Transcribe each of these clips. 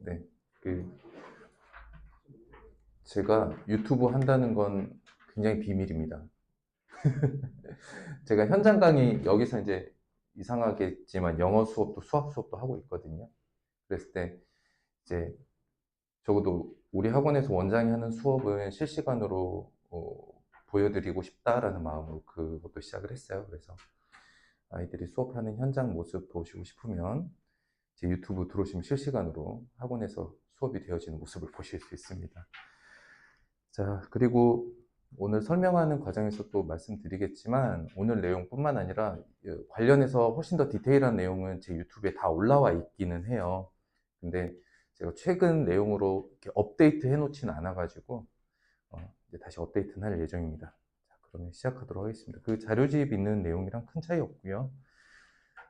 네. 제가 유튜브 한다는 건 굉장히 비밀입니다. 제가 현장 강의, 여기서 이제 이상하겠지만 영어 수업도 수학 수업도 하고 있거든요. 그랬을 때 이제 적어도 우리 학원에서 원장이 하는 수업은 실시간으로 보여드리고 싶다라는 마음으로 그것도 시작을 했어요. 그래서 아이들이 수업하는 현장 모습 보시고 싶으면 제 유튜브 들어오시면 실시간으로 학원에서 수업이 되어지는 모습을 보실 수 있습니다. 자, 그리고 오늘 설명하는 과정에서 또 말씀드리겠지만 오늘 내용뿐만 아니라 관련해서 훨씬 더 디테일한 내용은 제 유튜브에 다 올라와 있기는 해요. 근데 제가 최근 내용으로 이렇게 업데이트 해놓지는 않아가지고 이제 다시 업데이트는 할 예정입니다. 자, 그러면 시작하도록 하겠습니다. 그 자료집 있는 내용이랑 큰 차이 없고요.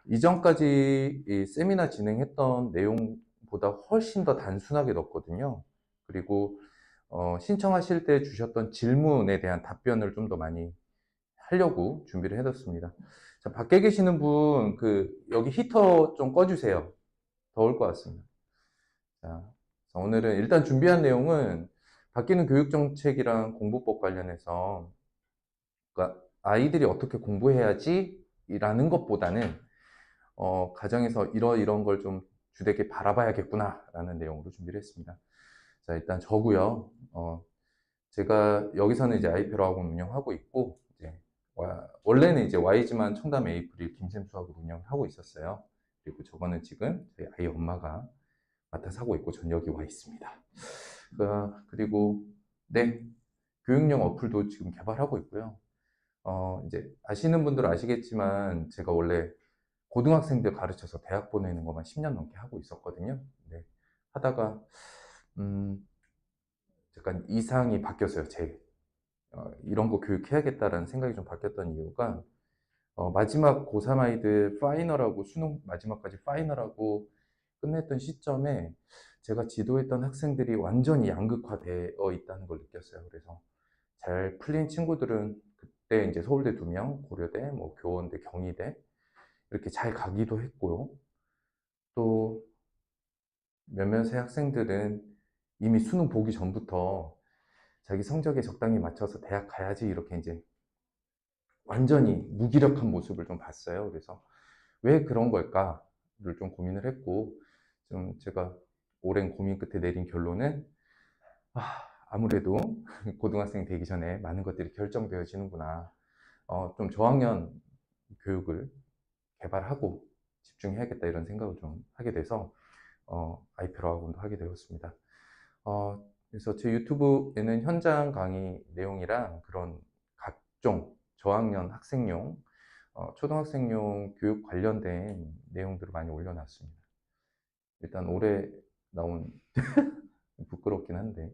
이전까지 이 세미나 진행했던 내용보다 훨씬 더 단순하게 넣었거든요. 그리고 신청하실 때 주셨던 질문에 대한 답변을 좀 더 많이 하려고 준비를 해뒀습니다. 자, 밖에 계시는 분, 여기 히터 좀 꺼주세요. 더울 것 같습니다. 자, 오늘은 일단 준비한 내용은 바뀌는 교육정책이랑 공부법 관련해서, 그러니까 아이들이 어떻게 공부해야지? 라는 것보다는, 가정에서 이런 걸 좀 주되게 바라봐야겠구나, 라는 내용으로 준비를 했습니다. 자, 일단 저고요. 제가 여기서는 이제 아이페로 학원 운영하고 있고, 이제 원래는 이제 YG만 청담 에이프릴 김샘 수학을 운영하고 있었어요. 그리고 저거는 지금 저희 아이 엄마가 맡아서 하고 있고, 전 여기 와 있습니다. 그리고 네, 교육용 어플도 지금 개발하고 있고요. 이제 아시는 분들은 아시겠지만 제가 원래 고등학생들 가르쳐서 대학 보내는 것만 10년 넘게 하고 있었거든요. 네, 하다가 약간 이상이 바뀌었어요. 이런 거 교육해야겠다라는 생각이 좀 바뀌었던 이유가 마지막 고3 아이들 파이널하고 수능 마지막까지 파이널하고 끝냈던 시점에 제가 지도했던 학생들이 완전히 양극화되어 있다는 걸 느꼈어요. 그래서 잘 풀린 친구들은 그때 이제 서울대 2명, 고려대, 뭐 교원대, 경희대 이렇게 잘 가기도 했고요. 또 몇몇의 학생들은 이미 수능 보기 전부터 자기 성적에 적당히 맞춰서 대학 가야지 이렇게 이제 완전히 무기력한 모습을 좀 봤어요. 그래서 왜 그런 걸까를 좀 고민을 했고, 좀 제가 오랜 고민 끝에 내린 결론은 아무래도 고등학생 되기 전에 많은 것들이 결정되어지는구나. 좀 저학년 교육을 개발하고 집중해야겠다 이런 생각을 좀 하게 돼서 아이페로 학원도 하게 되었습니다. 그래서 제 유튜브에는 현장 강의 내용이랑 그런 각종 저학년 학생용, 초등학생용 교육 관련된 내용들을 많이 올려놨습니다. 일단 올해 나온 부끄럽긴 한데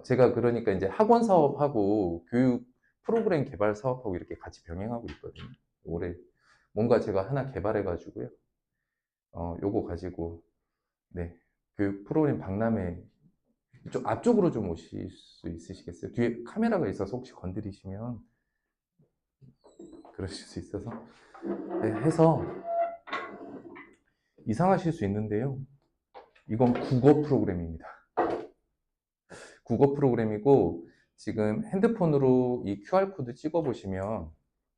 제가 그러니까 이제 학원 사업하고 교육 프로그램 개발 사업하고 이렇게 같이 병행하고 있거든요. 올해 뭔가 제가 하나 개발해 가지고요. 요거 가지고 네, 교육 프로그램 박람회 좀 앞쪽으로 좀 오실 수 있으시겠어요? 뒤에 카메라가 있어서 혹시 건드리시면 그러실 수 있어서 네, 해서 이상하실 수 있는데요. 이건 국어 프로그램입니다. 국어 프로그램이고 지금 핸드폰으로 이 QR코드 찍어보시면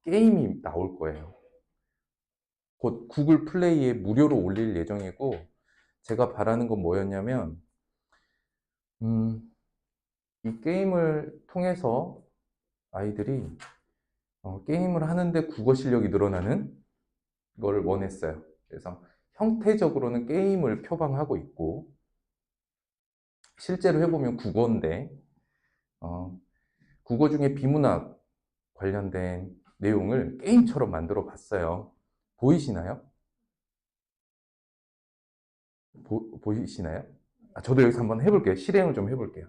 게임이 나올 거예요. 곧 구글 플레이에 무료로 올릴 예정이고 제가 바라는 건 뭐였냐면 이 게임을 통해서 아이들이 게임을 하는데 국어 실력이 늘어나는 걸 원했어요. 그래서 형태적으로는 게임을 표방하고 있고 실제로 해보면 국어인데 국어 중에 비문학 관련된 내용을 게임처럼 만들어 봤어요. 보이시나요? 보이시나요? 저도 여기서 한번 해볼게요. 실행을 좀 해볼게요.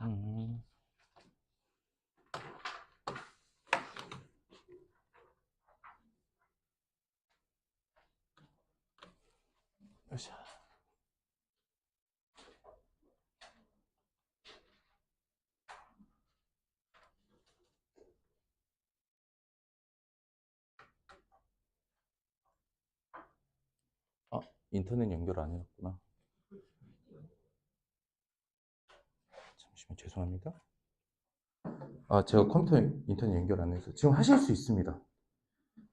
음. 으쌰. 인터넷 연결 안 해놨구나. 잠시만, 죄송합니다. 제가 컴퓨터 인터넷 연결 안 해서 지금 하실 수 있습니다.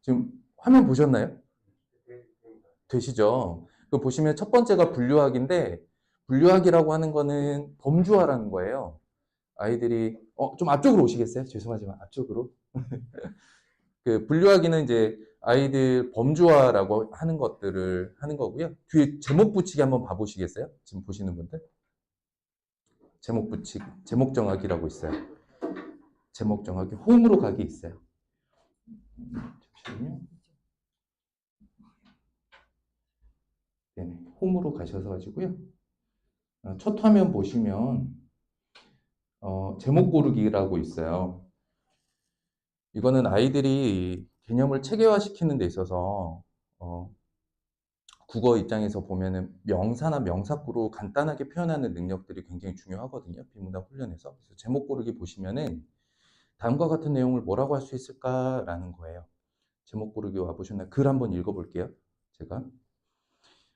지금 화면 보셨나요? 되시죠? 그 보시면 첫 번째가 분류학인데, 분류학이라고 하는 거는 범주화라는 거예요. 아이들이 좀 앞쪽으로 오시겠어요? 죄송하지만 앞쪽으로. 그 분류하기는 이제 아이들 범주화라고 하는 것들을 하는 거고요. 뒤에 제목 붙이기 한번 봐보시겠어요? 지금 보시는 분들. 제목 붙이기, 제목 정하기라고 있어요. 제목 정하기, 홈으로 가기 있어요. 잠시만요. 네네, 홈으로 가셔서 가지고요. 첫 화면 보시면 제목 고르기라고 있어요. 이거는 아이들이 개념을 체계화시키는 데 있어서 국어 입장에서 보면은 명사나 명사구로 간단하게 표현하는 능력들이 굉장히 중요하거든요. 비문학 훈련에서. 그래서 제목 고르기 보시면은 다음과 같은 내용을 뭐라고 할 수 있을까라는 거예요. 제목 고르기 와보셨나요? 글 한번 읽어볼게요. 제가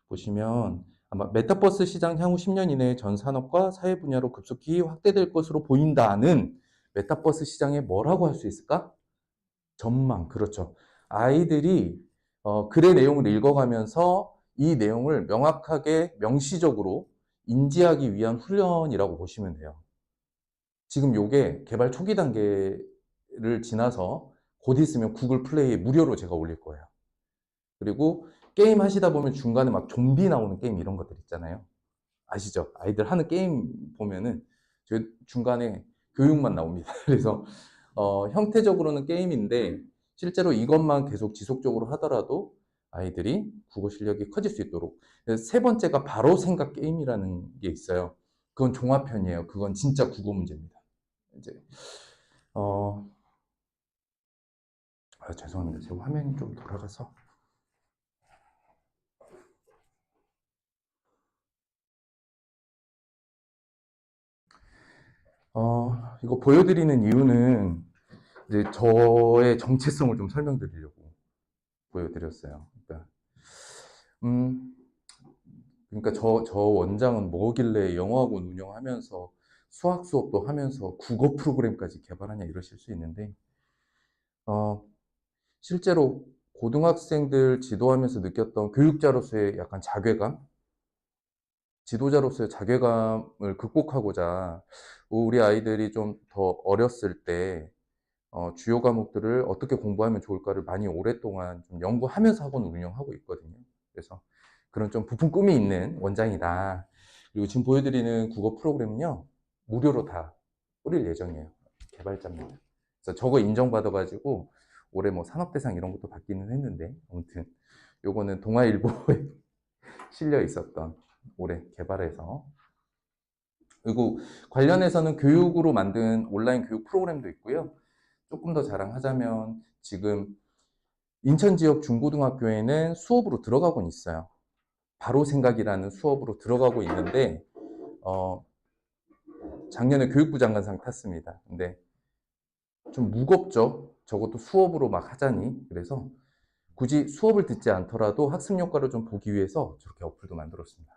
보시면 아마 메타버스 시장 향후 10년 이내에 전 산업과 사회 분야로 급속히 확대될 것으로 보인다는 메타버스 시장에 뭐라고 할 수 있을까? 전망, 그렇죠. 아이들이 글의 내용을 읽어가면서 이 내용을 명확하게 명시적으로 인지하기 위한 훈련이라고 보시면 돼요. 지금 요게 개발 초기 단계를 지나서 곧 있으면 구글 플레이에 무료로 제가 올릴 거예요. 그리고 게임 하시다 보면 중간에 막 좀비 나오는 게임 이런 것들 있잖아요. 아시죠? 아이들 하는 게임 보면은 중간에 교육만 나옵니다. 그래서 형태적으로는 게임인데 실제로 이것만 계속 지속적으로 하더라도 아이들이 국어 실력이 커질 수 있도록. 세 번째가 바로 생각 게임이라는 게 있어요. 그건 종합편이에요. 그건 진짜 국어 문제입니다. 이제 죄송합니다. 제 화면이 좀 돌아가서. 이거 보여드리는 이유는 이제 저의 정체성을 좀 설명드리려고 보여드렸어요. 그러니까 저 원장은 뭐길래 영어학원 운영하면서 수학 수업도 하면서 국어 프로그램까지 개발하냐 이러실 수 있는데, 실제로 고등학생들 지도하면서 느꼈던 교육자로서의 약간 자괴감, 지도자로서의 자괴감을 극복하고자 우리 아이들이 좀 더 어렸을 때 주요 과목들을 어떻게 공부하면 좋을까를 많이 오랫동안 좀 연구하면서 학원을 운영하고 있거든요. 그래서 그런 좀 부푼 꿈이 있는 원장이다. 그리고 지금 보여드리는 국어 프로그램은요, 무료로 다 뿌릴 예정이에요. 개발자입니다. 그래서 저거 인정받아가지고 올해 뭐 산업대상 이런 것도 받기는 했는데, 아무튼 요거는 동아일보에 실려 있었던 올해 개발해서. 그리고 관련해서는 교육으로 만든 온라인 교육 프로그램도 있고요. 조금 더 자랑하자면 지금 인천 지역 중고등학교에는 수업으로 들어가곤 있어요. 바로 생각이라는 수업으로 들어가고 있는데 작년에 교육부 장관상 탔습니다. 근데 좀 무겁죠. 저것도 수업으로 막 하자니. 그래서 굳이 수업을 듣지 않더라도 학습 효과를 좀 보기 위해서 저렇게 어플도 만들었습니다.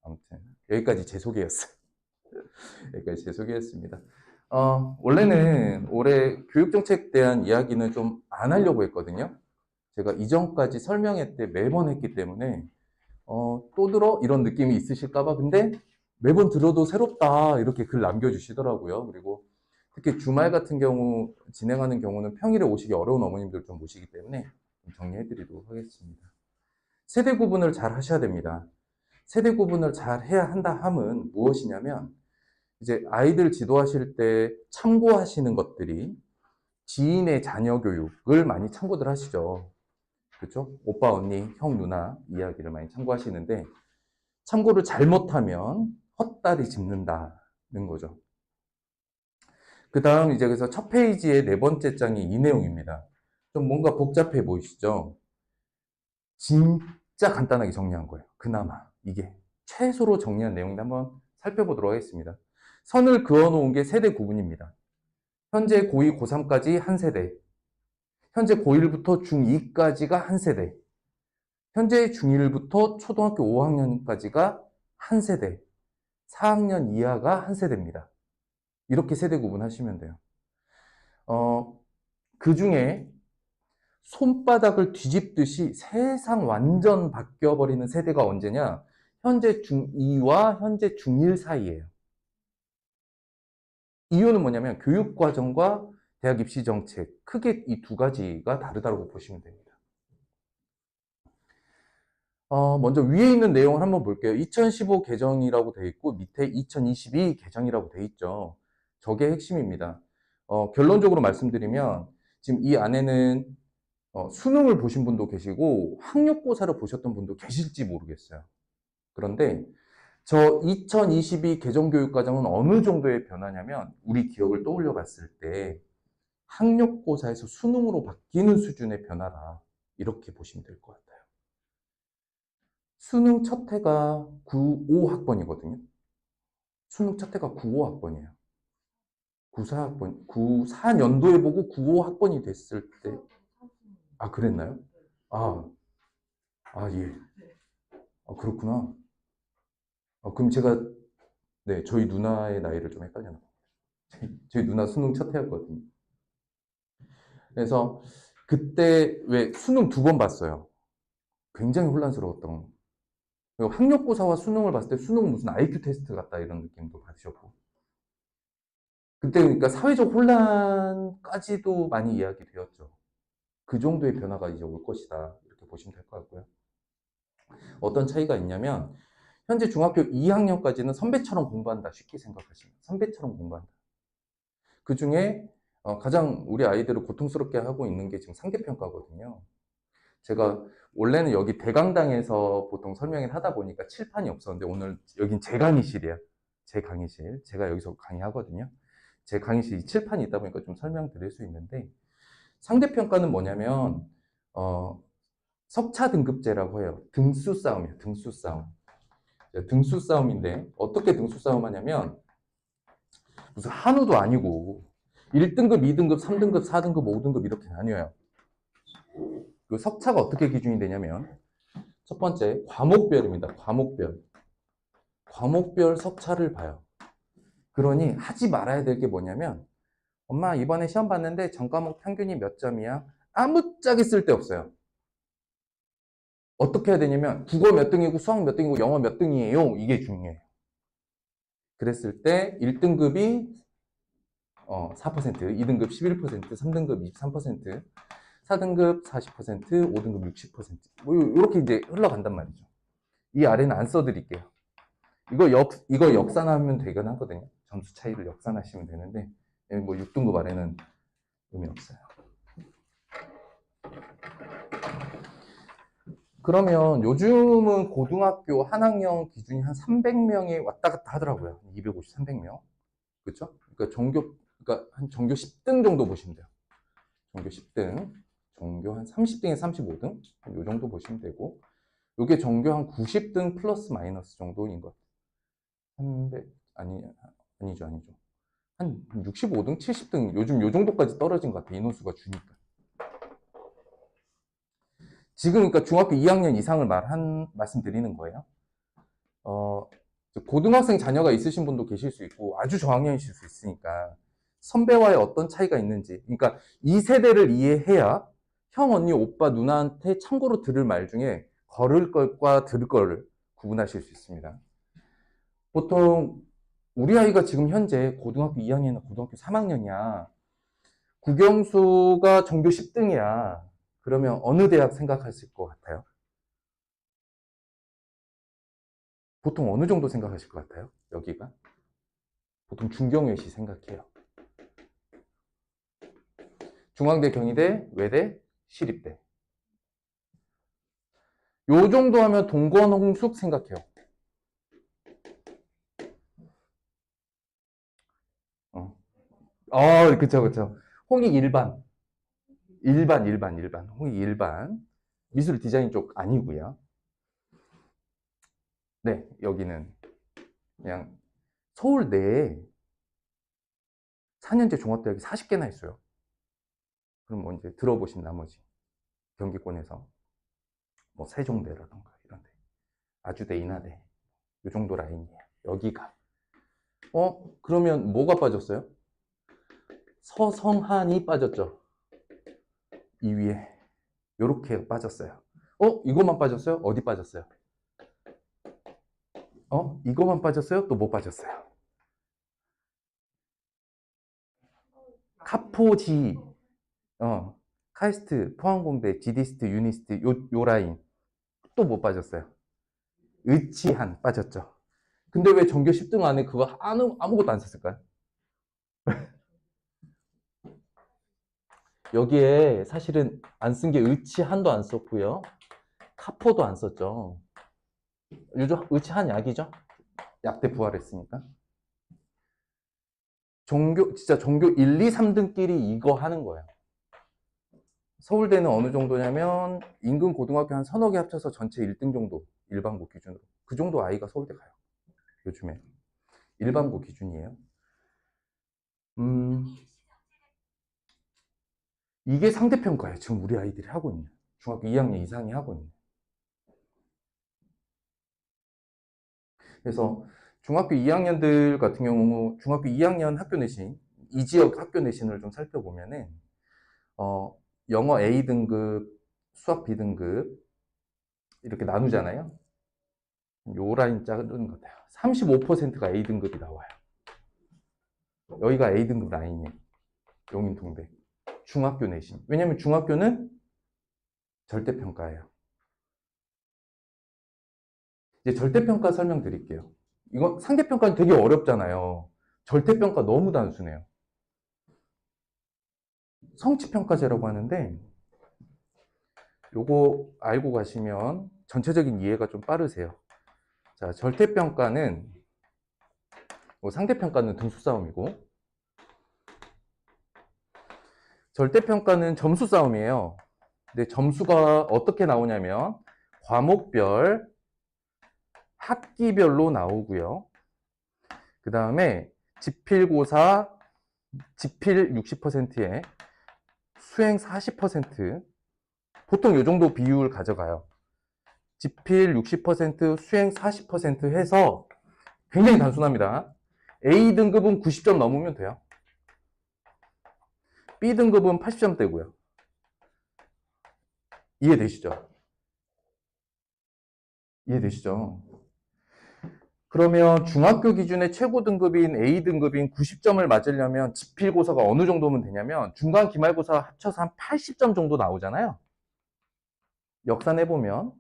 아무튼 여기까지 제 소개였어요. 여기까지 제 소개였습니다. 원래는 올해 교육정책에 대한 이야기는 좀 안 하려고 했거든요. 제가 이전까지 설명회 때 매번 했기 때문에 또 들어? 이런 느낌이 있으실까봐. 근데 매번 들어도 새롭다 이렇게 글 남겨주시더라고요. 그리고 특히 주말 같은 경우 진행하는 경우는 평일에 오시기 어려운 어머님들 좀 모시기 때문에 좀 정리해드리도록 하겠습니다. 세대 구분을 잘 하셔야 됩니다. 세대 구분을 잘 해야 한다 함은 무엇이냐면 이제 아이들 지도하실 때 참고하시는 것들이 지인의 자녀 교육을 많이 참고들 하시죠. 그렇죠? 오빠, 언니, 형, 누나 이야기를 많이 참고하시는데 참고를 잘못하면 헛다리 짚는다는 거죠. 그 다음 이제 그래서 첫 페이지의 네 번째 장이 이 내용입니다. 좀 뭔가 복잡해 보이시죠? 진짜 간단하게 정리한 거예요. 그나마 이게 최소로 정리한 내용인데 한번 살펴보도록 하겠습니다. 선을 그어놓은 게 세대 구분입니다. 현재 고2, 고3까지 한 세대, 현재 고1부터 중2까지가 한 세대, 현재 중1부터 초등학교 5학년까지가 한 세대, 4학년 이하가 한 세대입니다. 이렇게 세대 구분하시면 돼요. 그 중에 손바닥을 뒤집듯이 세상 완전 바뀌어버리는 세대가 언제냐? 현재 중2와 현재 중1 사이예요. 이유는 뭐냐면 교육과정과 대학 입시 정책, 크게 이 두 가지가 다르다고 보시면 됩니다. 먼저 위에 있는 내용을 한번 볼게요. 2015 개정이라고 되어 있고 밑에 2022 개정이라고 되어 있죠. 저게 핵심입니다. 결론적으로 말씀드리면 지금 이 안에는 수능을 보신 분도 계시고 학력고사를 보셨던 분도 계실지 모르겠어요. 그런데 저 2022 개정교육과정은 어느 정도의 변화냐면 우리 기억을 떠올려 봤을 때 학력고사에서 수능으로 바뀌는 수준의 변화라 이렇게 보시면 될 것 같아요. 수능 첫 해가 95학번이거든요. 수능 첫 해가 95학번이에요. 94학번, 94년도에 보고 95학번이 됐을 때, 아, 그랬나요? 아, 예. 그렇구나. 그럼 제가, 네, 저희 누나의 나이를 좀 헷갈려나. 저희 누나 수능 첫 해였거든요. 그래서 그때 왜 수능 두 번 봤어요. 굉장히 혼란스러웠던. 그리고 학력고사와 수능을 봤을 때 수능은 무슨 IQ 테스트 같다 이런 느낌도 받으셨고. 그때 그러니까 사회적 혼란까지도 많이 이야기되었죠. 그 정도의 변화가 이제 올 것이다. 이렇게 보시면 될 것 같고요. 어떤 차이가 있냐면 현재 중학교 2학년까지는 선배처럼 공부한다. 쉽게 생각하시면 선배처럼 공부한다. 그 중에 가장 우리 아이들을 고통스럽게 하고 있는 게 지금 상대평가거든요. 제가 원래는 여기 대강당에서 보통 설명을 하다 보니까 칠판이 없었는데 오늘 여긴 제 강의실이에요. 제 강의실. 제가 여기서 강의하거든요. 제 강의실 이 칠판이 있다 보니까 좀 설명드릴 수 있는데 상대평가는 뭐냐면 석차 등급제라고 해요. 등수 싸움이에요. 등수 싸움. 등수 싸움인데 어떻게 등수 싸움 하냐면 무슨 한우도 아니고 1등급, 2등급, 3등급, 4등급, 5등급 이렇게 나뉘어요. 그 석차가 어떻게 기준이 되냐면 첫 번째 과목별입니다. 과목별. 과목별 석차를 봐요. 그러니 하지 말아야 될 게 뭐냐면 엄마 이번에 시험 봤는데 전 과목 평균이 몇 점이야? 아무짝에 쓸데없어요. 어떻게 해야 되냐면 국어 몇 등이고 수학 몇 등이고 영어 몇 등이에요. 이게 중요해요. 그랬을 때 1등급이 4%, 2등급 11%, 3등급 23%, 4등급 40%, 5등급 60%. 뭐 이렇게 이제 흘러간단 말이죠. 이 아래는 안 써드릴게요. 이거 역산하면 되긴 하거든요. 점수 차이를 역산하시면 되는데 뭐 6등급 아래는 의미 없어요. 그러면 요즘은 고등학교 한 학년 기준이 한 300명이 왔다 갔다 하더라고요. 250, 300명. 그렇죠? 그러니까 그러니까 한 전교 10등 정도 보시면 돼요. 전교 10등, 전교 한 30등에서 35등, 요 정도 보시면 되고, 요게 전교 한 90등 플러스 마이너스 정도인 것 같아요. 300, 아니죠. 한 65등, 70등, 요즘 요 정도까지 떨어진 것 같아요. 인원수가 주니까. 지금 그러니까 중학교 2학년 이상을 말씀드리는 거예요. 고등학생 자녀가 있으신 분도 계실 수 있고 아주 저학년이실 수 있으니까 선배와의 어떤 차이가 있는지, 그러니까 이 세대를 이해해야 형, 언니, 오빠, 누나한테 참고로 들을 말 중에 걸을 것과 들을 걸 구분하실 수 있습니다. 보통 우리 아이가 지금 현재 고등학교 2학년이나 고등학교 3학년이야. 국영수가 전교 10등이야. 그러면 어느 대학 생각하실 것 같아요? 보통 어느 정도 생각하실 것 같아요? 여기가? 보통 중경외시 생각해요. 중앙대, 경희대, 외대, 시립대. 요 정도 하면 동건홍숙 생각해요. 그쵸. 홍익 일반. 일반. 홍익 일반. 미술 디자인 쪽 아니고요. 네, 여기는 그냥 서울 내에 4년제 종합대학이 40개나 있어요. 그럼 뭐 이제 들어보신 나머지 경기권에서 뭐 세종대라던가 이런 데. 아주대, 인하대. 이 정도 라인이에요. 여기가. 그러면 뭐가 빠졌어요? 서성한이 빠졌죠. 이 위에. 요렇게 빠졌어요. 이것만 빠졌어요? 어디 빠졌어요? 이것만 빠졌어요? 또 뭐 빠졌어요? 카포지, 카이스트, 포항공대, 지디스트, 유니스트, 요 라인. 또 뭐 빠졌어요? 의치한 빠졌죠. 근데 왜 전교 10등 안에 그거 아무것도 안 썼을까요? 여기에 사실은 안 쓴 게 의치한도 안 썼고요. 카포도 안 썼죠. 요즘 의치한 약이죠? 약대 부활했으니까. 진짜 전교 1, 2, 3등끼리 이거 하는 거예요. 서울대는 어느 정도냐면 인근 고등학교 한 서너 개 합쳐서 전체 1등 정도, 일반고 기준으로. 그 정도 아이가 서울대 가요. 요즘에. 일반고 기준이에요. 이게 상대평가예요. 지금 우리 아이들이 하고 있는. 중학교 2학년 이상이 하고 있는. 그래서 중학교 2학년들 같은 경우 중학교 2학년 학교 내신, 이 지역 학교 내신을 좀 살펴보면은 영어 A등급, 수학 B등급 이렇게 나누잖아요. 요 라인 작은 것 같아요. 35%가 A등급이 나와요. 여기가 A등급 라인이에요. 용인동대. 중학교 내신. 왜냐면 중학교는 절대평가예요. 이제 절대평가 설명드릴게요. 이거 상대평가는 되게 어렵잖아요. 절대평가 너무 단순해요. 성취평가제라고 하는데 요거 알고 가시면 전체적인 이해가 좀 빠르세요. 자, 절대평가는 상대평가는 등수 싸움이고 절대평가는 점수 싸움이에요. 근데 점수가 어떻게 나오냐면 과목별, 학기별로 나오고요. 그 다음에 지필고사, 지필 60%에 수행 40%, 보통 이 정도 비율 가져가요. 지필 60%, 수행 40% 해서 굉장히 단순합니다. A등급은 90점 넘으면 돼요. B등급은 80점대고요. 이해되시죠? 이해되시죠? 그러면 중학교 기준의 최고 등급인 A등급인 90점을 맞으려면 지필고사가 어느 정도면 되냐면 중간 기말고사 합쳐서 한 80점 정도 나오잖아요. 역산 해보면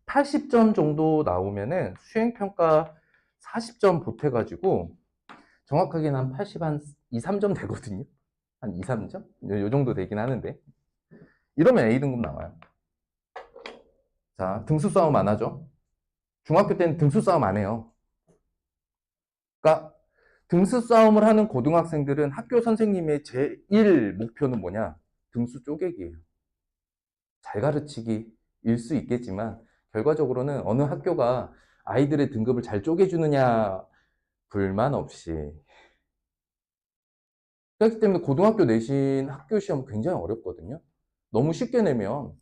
80점 정도 나오면은 수행평가 40점 보태가지고 정확하게는 한 80, 한 2, 3점 되거든요. 한 2, 3점? 요 정도 되긴 하는데. 이러면 A등급 나와요. 자, 등수 싸움 안 하죠? 중학교 때는 등수 싸움 안 해요. 그러니까 등수 싸움을 하는 고등학생들은 학교 선생님의 제1 목표는 뭐냐? 등수 쪼개기예요. 잘 가르치기일 수 있겠지만 결과적으로는 어느 학교가 아이들의 등급을 잘 쪼개주느냐 불만 없이. 그렇기 때문에 고등학교 내신 학교 시험 굉장히 어렵거든요. 너무 쉽게 내면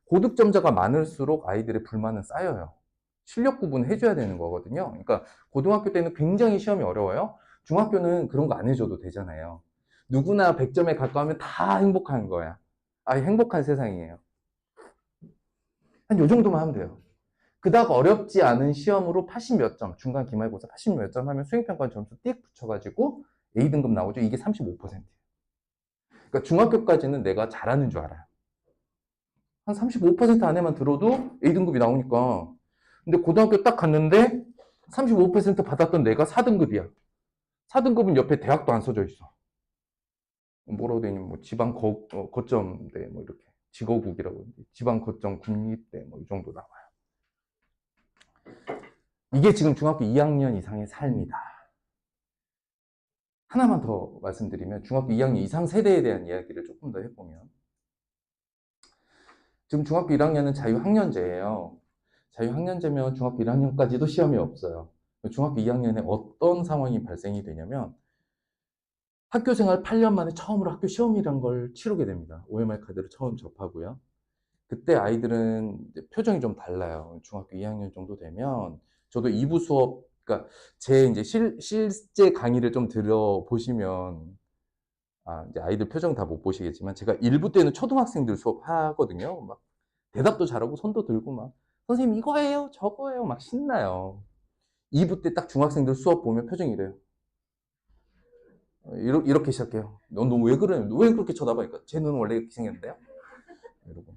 고득점자가 많을수록 아이들의 불만은 쌓여요. 실력 구분 해줘야 되는 거거든요. 그러니까 고등학교 때는 굉장히 시험이 어려워요. 중학교는 그런 거 안 해줘도 되잖아요. 누구나 100점에 가까우면 다 행복한 거야. 행복한 세상이에요. 한 요 정도만 하면 돼요. 그닥 어렵지 않은 시험으로 80 몇 점, 중간 기말고사 80 몇 점 하면 수행평가 점수 띡 붙여가지고 A등급 나오죠. 이게 35%예요. 그러니까 중학교까지는 내가 잘하는 줄 알아요. 한 35% 안에만 들어도 A등급이 나오니까. 근데 고등학교 딱 갔는데 35% 받았던 내가 4등급이야. 4등급은 옆에 대학도 안 써져 있어. 뭐라고 되냐, 뭐 지방 거점대, 뭐 이렇게. 지거국이라고. 지방 거점 국립대, 뭐 이 정도 나와요. 이게 지금 중학교 2학년 이상의 삶이다. 하나만 더 말씀드리면 중학교 2학년 이상 세대에 대한 이야기를 조금 더 해보면 지금 중학교 1학년은 자유학년제예요. 자유학년제면 중학교 1학년까지도 시험이 없어요. 중학교 2학년에 어떤 상황이 발생이 되냐면 학교 생활 8년 만에 처음으로 학교 시험이란 걸 치르게 됩니다. OMR 카드를 처음 접하고요. 그때 아이들은 이제 표정이 좀 달라요. 중학교 2학년 정도 되면 저도 2부 수업, 그러니까 제 이제 실제 강의를 좀 들어보시면 이제 아이들 표정 다 못 보시겠지만 제가 1부 때는 초등학생들 수업하거든요. 막 대답도 잘하고 손도 들고 막 선생님 이거예요, 저거예요 막 신나요. 2부 때 딱 중학생들 수업 보면 표정이 이래요. 이렇게 시작해요. 너 왜 그래? 너 왜 그렇게 쳐다보니까? 제 눈은 원래 이렇게 생겼는데요? 이러고.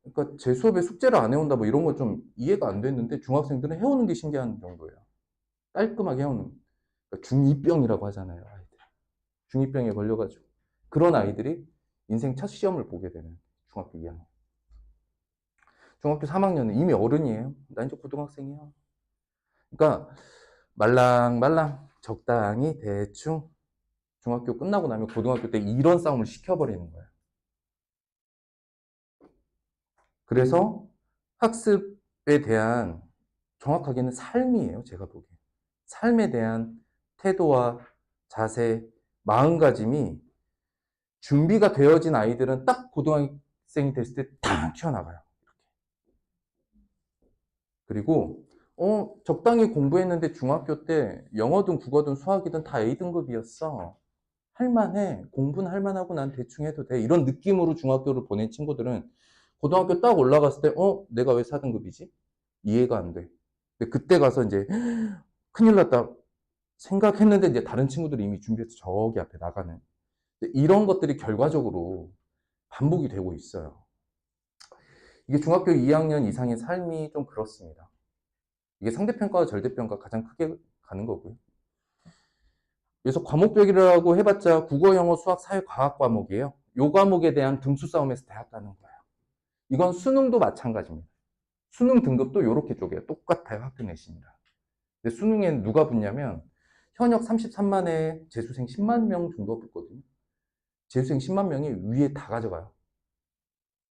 그러니까 제 수업에 숙제를 안 해온다 뭐 이런 거 좀 이해가 안 됐는데 중학생들은 해오는 게 신기한 정도예요. 깔끔하게 해오는. 그러니까 중2병이라고 하잖아요. 아이들. 중2병에 걸려가지고. 그런 아이들이 인생 첫 시험을 보게 되는 중학교 2학년. 중학교 3학년은 이미 어른이에요. 나 이제 고등학생이야. 그러니까 말랑말랑 적당히 대충 중학교 끝나고 나면 고등학교 때 이런 싸움을 시켜버리는 거예요. 그래서 학습에 대한 정확하게는 삶이에요. 제가 보기에. 삶에 대한 태도와 자세, 마음가짐이 준비가 되어진 아이들은 딱 고등학생이 됐을 때 탁 튀어나가요. 그리고 적당히 공부했는데 중학교 때 영어든 국어든 수학이든 다 A등급이었어. 할만해. 공부는 할만하고 난 대충 해도 돼. 이런 느낌으로 중학교를 보낸 친구들은 고등학교 딱 올라갔을 때 내가 왜 4등급이지? 이해가 안 돼. 근데 그때 가서 이제 큰일 났다 생각했는데 이제 다른 친구들이 이미 준비해서 저기 앞에 나가는 이런 것들이 결과적으로 반복이 되고 있어요. 이게 중학교 2학년 이상의 삶이 좀 그렇습니다. 이게 상대평가와 절대평가 가장 크게 가는 거고요. 그래서 과목별이라고 해봤자 국어, 영어, 수학, 사회, 과학 과목이에요. 요 과목에 대한 등수 싸움에서 대학 가는 거예요. 이건 수능도 마찬가지입니다. 수능 등급도 이렇게 쪼개요. 똑같아요. 학교 내신이랑. 근데 수능엔 누가 붙냐면 현역 33만에 재수생 10만 명 정도 붙거든요. 재수생 10만 명이 위에 다 가져가요.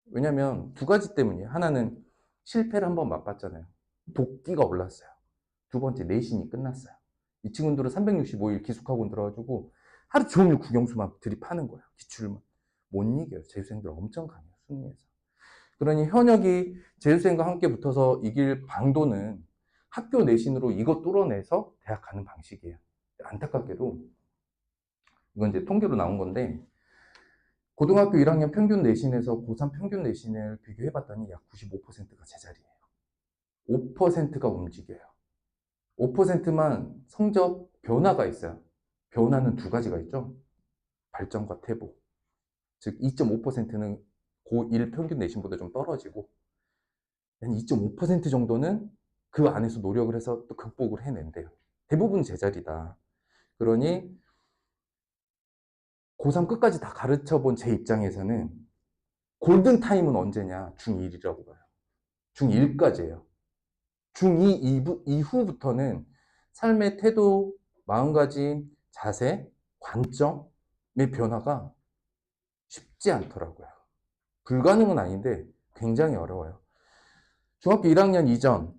왜냐면 두 가지 때문이에요. 하나는 실패를 한번 맛봤잖아요. 복기가 올랐어요. 두 번째 내신이 끝났어요. 이 친구들은 365일 기숙학원 들어가지고 하루 종일 국영수만 들이파는 거예요. 기출만. 못 이겨요. 재수생들 엄청 강해요. 수능에서. 그러니 현역이 재수생과 함께 붙어서 이길 방도는 학교 내신으로 이거 뚫어내서 대학 가는 방식이에요. 안타깝게도 이건 이제 통계로 나온 건데 고등학교 1학년 평균 내신에서 고3 평균 내신을 비교해봤더니 약 95%가 제자리예요. 5%가 움직여요. 5%만 성적 변화가 있어요. 변화는 두 가지가 있죠. 발전과 퇴보. 즉 2.5%는 고1 평균 내신보다 좀 떨어지고 한 2.5% 정도는 그 안에서 노력을 해서 또 극복을 해낸대요. 대부분 제자리다. 그러니 고3 끝까지 다 가르쳐 본 제 입장에서는 골든타임은 언제냐? 중1이라고 봐요. 중1까지예요. 중2 이후부터는 삶의 태도, 마음가짐, 자세, 관점의 변화가 쉽지 않더라고요. 불가능은 아닌데 굉장히 어려워요. 중학교 1학년 이전,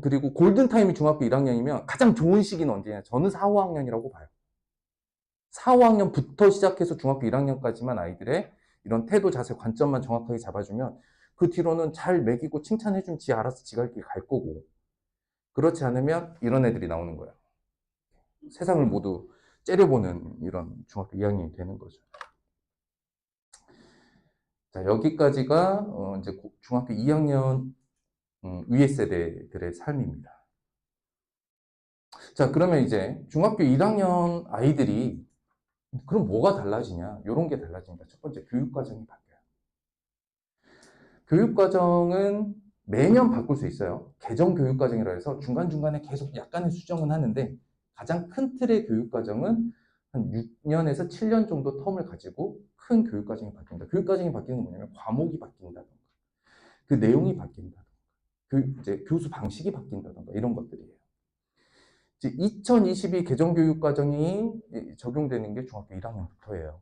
그리고 골든타임이 중학교 1학년이면 가장 좋은 시기는 언제냐? 저는 4, 5학년이라고 봐요. 4, 5학년부터 시작해서 중학교 1학년까지만 아이들의 이런 태도, 자세, 관점만 정확하게 잡아주면 그 뒤로는 잘 먹이고 칭찬해주면 지 알아서 지갈 길 갈 거고 그렇지 않으면 이런 애들이 나오는 거예요. 세상을 모두 째려보는 이런 중학교 2학년이 되는 거죠. 자, 여기까지가 이제 중학교 2학년 위에 세대들의 삶입니다. 자, 그러면 이제 중학교 1학년 아이들이 그럼 뭐가 달라지냐? 이런 게 달라집니다. 첫 번째, 교육과정이 바뀌어요. 교육과정은 매년 바꿀 수 있어요. 개정 교육과정이라 해서 중간중간에 계속 약간의 수정은 하는데 가장 큰 틀의 교육과정은 한 6년에서 7년 정도 텀을 가지고 큰 교육과정이 바뀝니다. 교육과정이 바뀌는 건 뭐냐면 과목이 바뀐다던가 그 내용이 바뀐다던가 이제 교수 방식이 바뀐다던가 이런 것들이에요. 이제 2022 개정교육과정이 적용되는 게 중학교 1학년부터예요.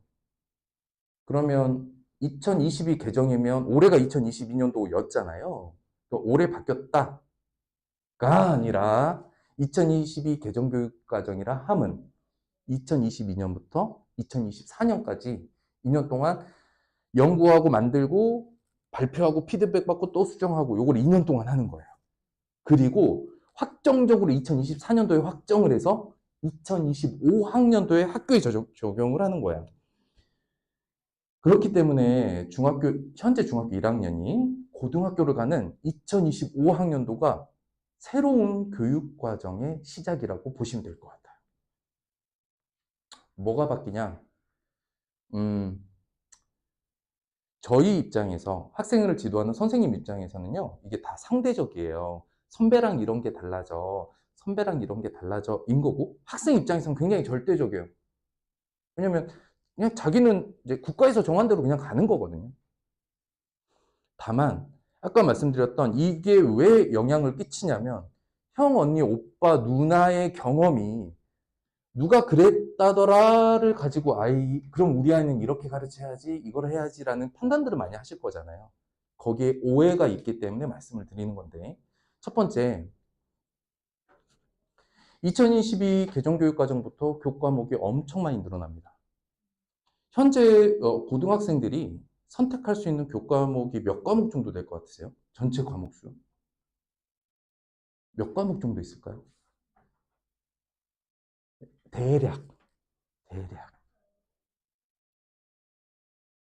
그러면 2022 개정이면 올해가 2022년도였잖아요. 올해 바뀌었다가 아니라 2022 개정교육과정이라 함은 2022년부터 2024년까지 2년 동안 연구하고 만들고 발표하고 피드백 받고 또 수정하고 요걸 2년 동안 하는 거예요. 그리고 확정적으로 2024년도에 확정을 해서 2025학년도에 학교에 적용을 하는 거야. 그렇기 때문에 현재 중학교 1학년이 고등학교를 가는 2025학년도가 새로운 교육과정의 시작이라고 보시면 될 것 같아요. 뭐가 바뀌냐? 저희 입장에서 학생을 지도하는 선생님 입장에서는요, 이게 다 상대적이에요. 선배랑 이런 게 달라져. 선배랑 이런 게 달라져. 인 거고, 학생 입장에서는 굉장히 절대적이에요. 왜냐면, 그냥 자기는 이제 국가에서 정한 대로 그냥 가는 거거든요. 다만, 아까 말씀드렸던 이게 왜 영향을 끼치냐면, 형, 언니, 오빠, 누나의 경험이 누가 그랬다더라를 가지고 그럼 우리 아이는 이렇게 가르쳐야지, 이걸 해야지라는 판단들을 많이 하실 거잖아요. 거기에 오해가 있기 때문에 말씀을 드리는 건데, 첫 번째, 2022 개정교육과정부터 교과목이 엄청 많이 늘어납니다. 현재 고등학생들이 선택할 수 있는 교과목이 몇 과목 정도 될 것 같으세요? 전체 과목 수. 몇 과목 정도 있을까요? 대략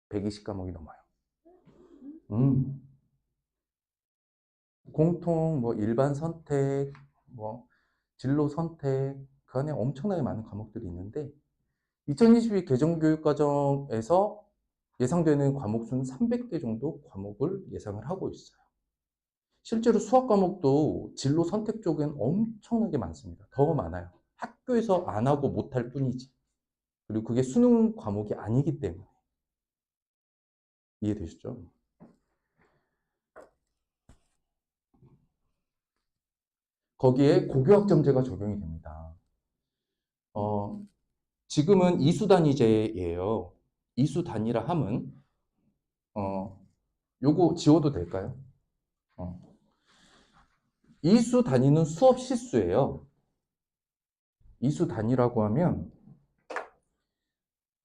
120과목이 넘어요. 공통, 뭐 일반 선택, 뭐 진로 선택, 그 안에 엄청나게 많은 과목들이 있는데 2022 개정교육과정에서 예상되는 과목 수는 300개 정도 과목을 예상을 하고 있어요. 실제로 수학 과목도 진로 선택 쪽은 엄청나게 많습니다. 더 많아요. 학교에서 안 하고 못할 뿐이지. 그리고 그게 수능 과목이 아니기 때문에. 이해되시죠? 거기에 고교학점제가 적용이 됩니다. 지금은 이수 단위제예요. 이수 단위라 함은 요거 지워도 될까요? 이수 단위는 수업 실수예요. 이수 단위라고 하면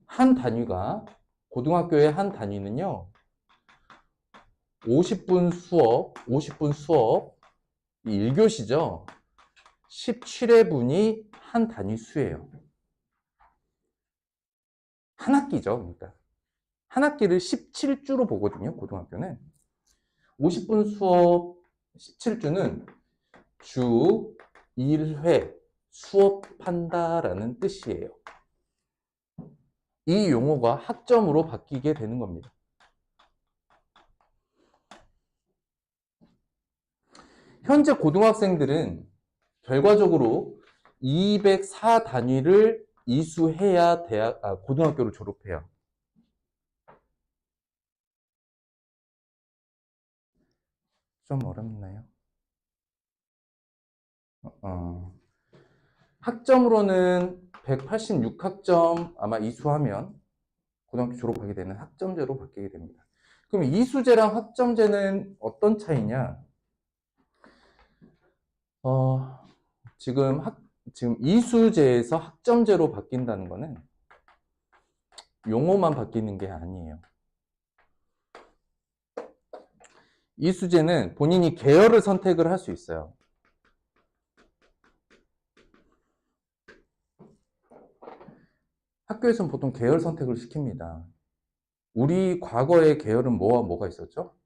한 단위가 고등학교의 한 단위는요. 50분 수업 1교시죠. 17회분이 한 단위 수예요. 한 학기죠. 그러니까 한 학기를 17주로 보거든요. 고등학교는 50분 수업 17주는 주 1회 수업한다라는 뜻이에요. 이 용어가 학점으로 바뀌게 되는 겁니다. 현재 고등학생들은 결과적으로 204 단위를 이수해야 고등학교를 졸업해요. 좀 어렵나요? 학점으로는 186학점 아마 이수하면 고등학교 졸업하게 되는 학점제로 바뀌게 됩니다. 그럼 이수제랑 학점제는 어떤 차이냐? 지금 이수제에서 학점제로 바뀐다는 거는 용어만 바뀌는 게 아니에요. 이수제는 본인이 계열을 선택을 할 수 있어요. 학교에서는 보통 계열 선택을 시킵니다. 우리 과거의 계열은 뭐와 뭐가 있었죠?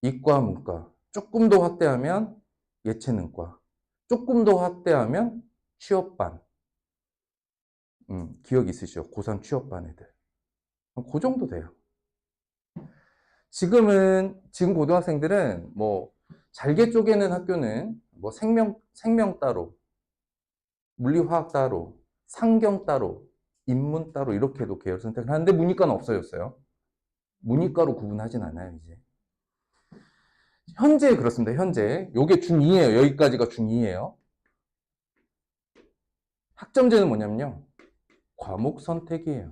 이과, 문과. 조금 더 확대하면 예체능과. 조금 더 확대하면 취업반. 기억 있으시죠? 고3 취업반 애들. 그 정도 돼요. 지금 고등학생들은 뭐 잘게 쪼개는 학교는 뭐 생명 따로, 물리화학 따로, 상경 따로, 인문 따로 이렇게도 계열 선택을 하는데 문이과는 없어졌어요. 문이과로 구분하진 않아요, 이제. 현재 그렇습니다. 현재. 요게 중2예요. 여기까지가 중2예요. 학점제는 뭐냐면요. 과목 선택이에요.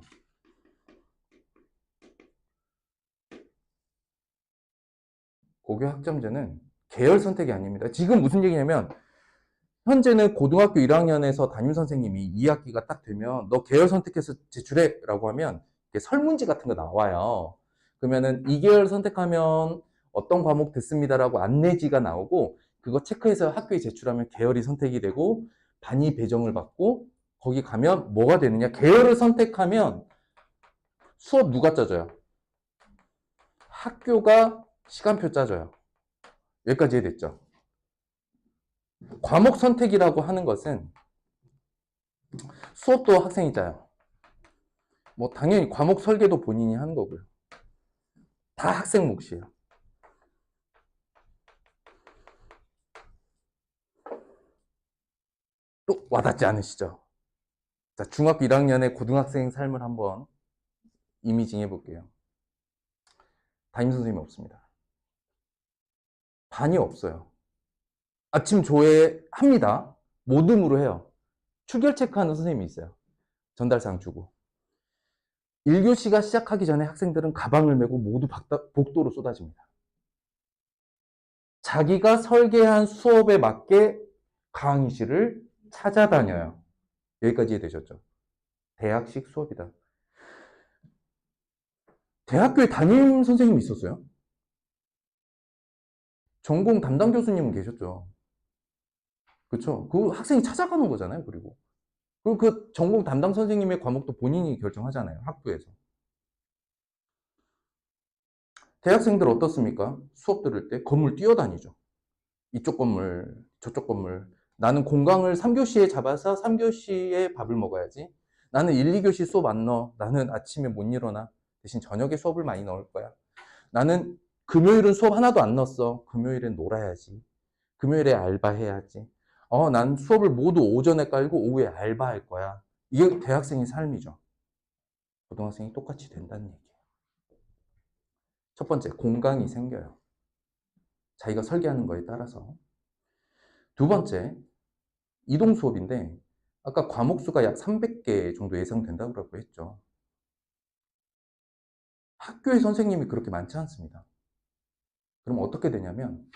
고교 학점제는 계열 선택이 아닙니다. 지금 무슨 얘기냐면 현재는 고등학교 1학년에서 담임선생님이 2학기가 딱 되면 너 계열 선택해서 제출해 라고 하면 설문지 같은 거 나와요. 그러면은 이 계열 선택하면 어떤 과목 됐습니다라고 안내지가 나오고 그거 체크해서 학교에 제출하면 계열이 선택이 되고 반이 배정을 받고 거기 가면 뭐가 되느냐? 계열을 선택하면 수업 누가 짜줘요? 학교가 시간표 짜줘요. 여기까지 이해됐죠? 과목 선택이라고 하는 것은 수업도 학생이 짜요. 뭐 당연히 과목 설계도 본인이 하는 거고요. 다 학생 몫이에요. 또 와닿지 않으시죠? 자, 중학교 1학년의 고등학생 삶을 한번 이미징 해볼게요. 담임선생님이 없습니다. 반이 없어요. 아침 조회합니다. 모둠으로 해요. 출결 체크하는 선생님이 있어요. 전달사항 주고. 1교시가 시작하기 전에 학생들은 가방을 메고 모두 복도로 쏟아집니다. 자기가 설계한 수업에 맞게 강의실을 찾아다녀요. 여기까지 이해되셨죠? 대학식 수업이다. 대학교에 담임 선생님이 있었어요? 전공 담당 교수님은 계셨죠. 그렇죠? 그 학생이 찾아가는 거잖아요. 그리고 그 전공 담당 선생님의 과목도 본인이 결정하잖아요. 학부에서. 대학생들 어떻습니까? 수업 들을 때 건물 뛰어다니죠. 이쪽 건물, 저쪽 건물. 나는 공강을 3교시에 잡아서 3교시에 밥을 먹어야지. 나는 1, 2교시 수업 안 넣어. 나는 아침에 못 일어나. 대신 저녁에 수업을 많이 넣을 거야. 나는 금요일은 수업 하나도 안 넣었어. 금요일엔 놀아야지. 금요일에 알바해야지. 난 수업을 모두 오전에 깔고 오후에 알바할 거야. 이게 대학생의 삶이죠. 고등학생이 똑같이 된다는 얘기예요. 첫 번째, 공강이 생겨요. 자기가 설계하는 거에 따라서. 두 번째, 이동 수업인데 아까 과목 수가 약 300개 정도 예상된다고 했죠. 학교의 선생님이 그렇게 많지 않습니다. 그럼 어떻게 되냐면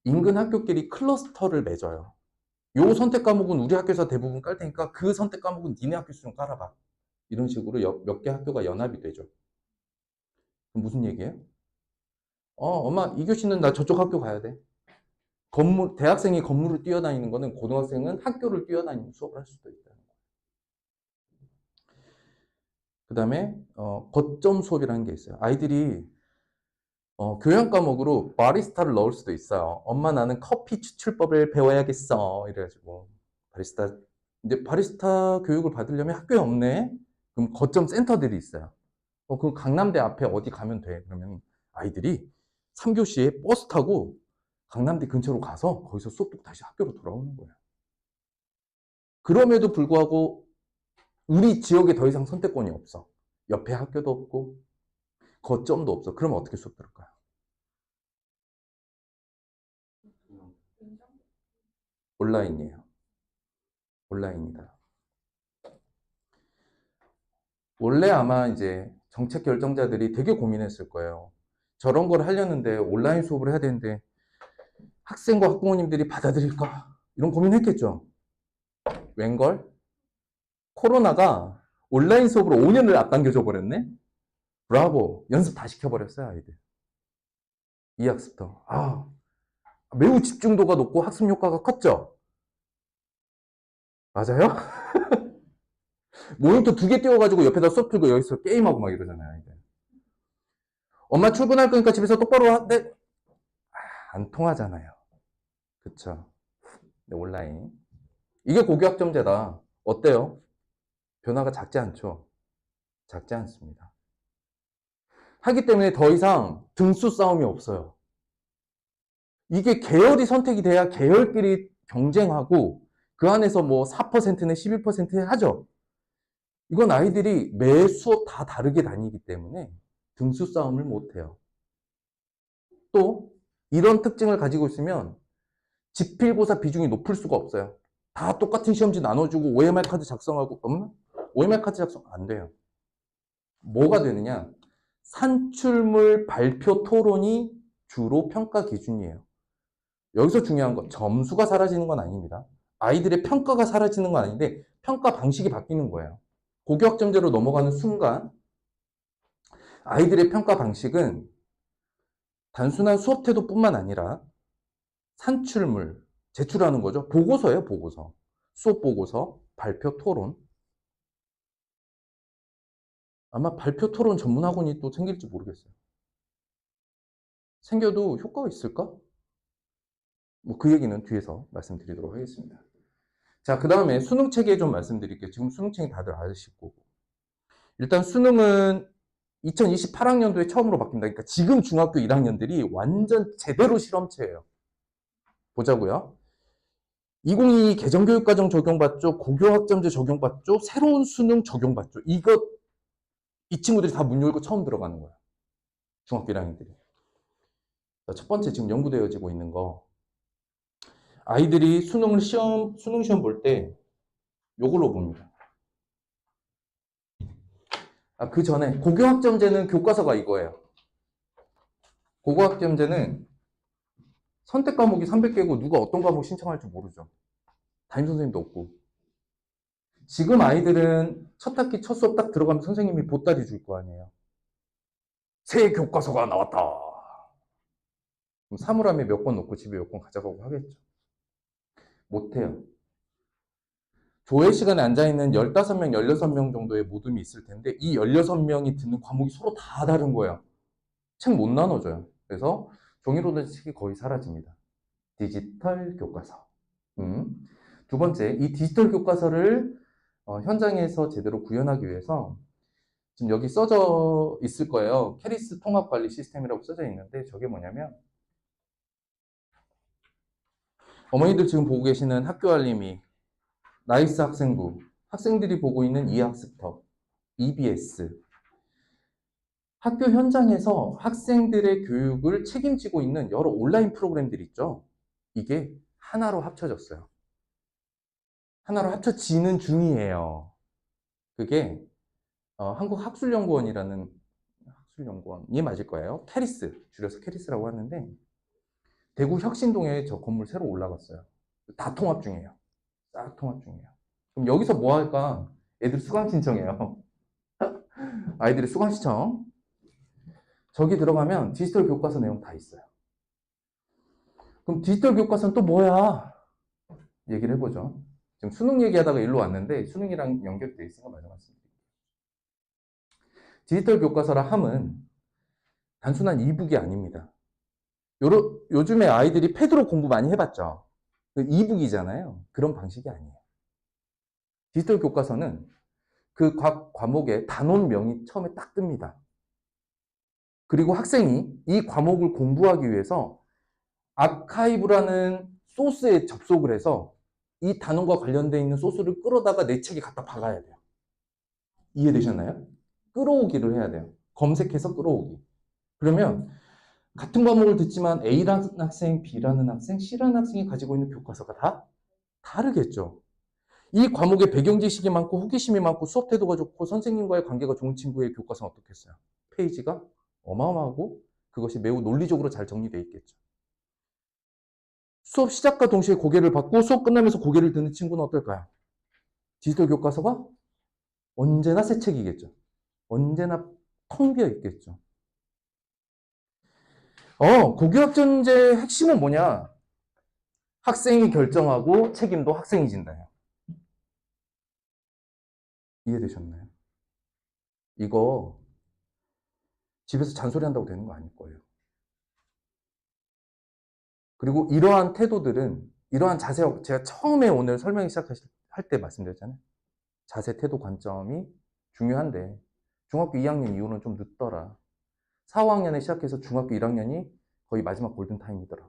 인근 학교끼리 클러스터를 맺어요. 요 선택 과목은 우리 학교에서 대부분 깔 테니까 그 선택 과목은 니네 학교에서 좀 깔아봐. 이런 식으로 몇 개 학교가 연합이 되죠. 그럼 무슨 얘기예요? 엄마 2교시는 나 저쪽 학교 가야 돼. 대학생이 건물을 뛰어다니는 거는 고등학생은 학교를 뛰어다니는 수업을 할 수도 있다는 거예요. 그 다음에 거점 수업이라는 게 있어요. 아이들이 교양 과목으로 바리스타를 넣을 수도 있어요. 엄마 나는 커피 추출법을 배워야겠어. 이래가지고 이제 바리스타 교육을 받으려면 학교에 없네. 그럼 거점 센터들이 있어요. 그럼 강남대 앞에 어디 가면 돼. 그러면 아이들이 3교시에 버스 타고 강남대 근처로 가서 거기서 수업 듣고 다시 학교로 돌아오는 거예요. 그럼에도 불구하고 우리 지역에 더 이상 선택권이 없어. 옆에 학교도 없고 거점도 없어. 그러면 어떻게 수업 들을까요? 온라인이에요. 온라인이다. 원래 아마 이제 정책 결정자들이 되게 고민했을 거예요. 저런 걸 하려는데 온라인 수업을 해야 되는데 학생과 학부모님들이 받아들일까? 이런 고민했겠죠. 웬걸? 코로나가 온라인 수업으로 5년을 앞당겨져 버렸네? 브라보. 연습 다 시켜버렸어요, 아이들. 2학습터. 매우 집중도가 높고 학습 효과가 컸죠? 맞아요? 모니터 2개 띄워가지고 옆에다 수업 틀고 여기서 게임하고 막 이러잖아요, 아이들. 엄마 출근할 거니까 집에서 똑바로 네. 안 통하잖아요. 그쵸? 네, 온라인. 이게 고교학점제다. 어때요? 변화가 작지 않죠? 작지 않습니다. 하기 때문에 더 이상 등수 싸움이 없어요. 이게 계열이 선택이 돼야 계열끼리 경쟁하고 그 안에서 뭐 4%는 11% 하죠. 이건 아이들이 매 수업 다 다르게 다니기 때문에 등수 싸움을 못해요. 또 이런 특징을 가지고 있으면 지필고사 비중이 높을 수가 없어요. 다 똑같은 시험지 나눠주고 OMR 카드 작성하고 OMR 카드 작성 안 돼요. 뭐가 되느냐? 산출물 발표 토론이 주로 평가 기준이에요. 여기서 중요한 건 점수가 사라지는 건 아닙니다. 아이들의 평가가 사라지는 건 아닌데 평가 방식이 바뀌는 거예요. 고교학점제로 넘어가는 순간 아이들의 평가 방식은 단순한 수업 태도뿐만 아니라 산출물, 제출하는 거죠. 보고서예요, 보고서. 수업 보고서, 발표, 토론. 아마 발표, 토론 전문 학원이 또 생길지 모르겠어요. 생겨도 효과가 있을까? 뭐 그 얘기는 뒤에서 말씀드리도록 하겠습니다. 자, 그 다음에 수능 체계 좀 말씀드릴게요. 지금 수능 체계 다들 아실 거고. 일단 수능은 2028학년도에 처음으로 바뀐다. 그러니까 지금 중학교 1학년들이 완전 제대로 실험체예요. 보자고요. 2022 개정교육과정 적용받죠. 고교학점제 적용받죠. 새로운 수능 적용받죠. 이 친구들이 다 문 열고 처음 들어가는 거야. 중학교 1학년들이. 첫 번째 지금 연구되어지고 있는 거. 아이들이 수능 시험 볼 때 요걸로 봅니다. 그 전에 고교학점제는 교과서가 이거예요. 고교학점제는 선택 과목이 300개고 누가 어떤 과목 신청할지 모르죠. 담임선생님도 없고. 지금 아이들은 첫 학기 첫 수업 딱 들어가면 선생님이 보따리 줄 거 아니에요. 새 교과서가 나왔다. 그럼 사물함에 몇 권 놓고 집에 몇 권 가져가고 하겠죠. 못해요. 조회 시간에 앉아있는 15명, 16명 정도의 모둠이 있을 텐데 이 16명이 듣는 과목이 서로 다 다른 거예요. 책 못 나눠줘요. 그래서 종이로 된 책이 거의 사라집니다. 디지털 교과서. 두 번째, 이 디지털 교과서를 현장에서 제대로 구현하기 위해서 지금 여기 써져 있을 거예요. 캐리스 통합관리 시스템이라고 써져 있는데 저게 뭐냐면 어머니들 지금 보고 계시는 학교 알림이, 나이스 학생부, 학생들이 보고 있는 이학습터, EBS, 학교 현장에서 학생들의 교육을 책임지고 있는 여러 온라인 프로그램들 있죠. 이게 하나로 합쳐졌어요. 하나로 합쳐지는 중이에요. 그게 한국학술연구원이라는 학술연구원이 맞을 거예요. 캐리스, 줄여서 캐리스라고 하는데 대구 혁신동에 저 건물 새로 올라갔어요. 다 통합 중이에요. 싹 통합 중이에요. 그럼 여기서 뭐 할까? 애들 수강 신청해요. 아이들의 수강 신청. 저기 들어가면 디지털 교과서 내용 다 있어요. 그럼 디지털 교과서는 또 뭐야? 얘기를 해보죠. 지금 수능 얘기하다가 일로 왔는데 수능이랑 연결되어 있으니까 마저 말씀드릴게요. 디지털 교과서라 함은 단순한 이북이 아닙니다. 요즘에 아이들이 패드로 공부 많이 해봤죠. 이북이잖아요. 그런 방식이 아니에요. 디지털 교과서는 그 각 과목의 단원명이 처음에 딱 뜹니다. 그리고 학생이 이 과목을 공부하기 위해서 아카이브라는 소스에 접속을 해서 이 단원과 관련되어 있는 소스를 끌어다가 내 책에 갖다 박아야 돼요. 이해되셨나요? 끌어오기를 해야 돼요. 검색해서 끌어오기. 그러면 같은 과목을 듣지만 A라는 학생, B라는 학생, C라는 학생이 가지고 있는 교과서가 다 다르겠죠. 이 과목에 배경 지식이 많고 호기심이 많고 수업 태도가 좋고 선생님과의 관계가 좋은 친구의 교과서는 어떻겠어요? 페이지가 어마어마하고 그것이 매우 논리적으로 잘 정리되어 있겠죠. 수업 시작과 동시에 고개를 받고 수업 끝나면서 고개를 드는 친구는 어떨까요? 디지털 교과서가 언제나 새 책이겠죠. 언제나 텅 비어 있겠죠. 고교학점제 핵심은 뭐냐? 학생이 결정하고 책임도 학생이 진다요. 이해되셨나요? 이거 집에서 잔소리 한다고 되는 거 아닐 거예요. 그리고 이러한 태도들은, 이러한 자세, 제가 처음에 오늘 설명 시작할 때 말씀드렸잖아요. 자세, 태도, 관점이 중요한데 중학교 2학년 이후는 좀 늦더라. 4, 5학년에 시작해서 중학교 1학년이 거의 마지막 골든타임이더라.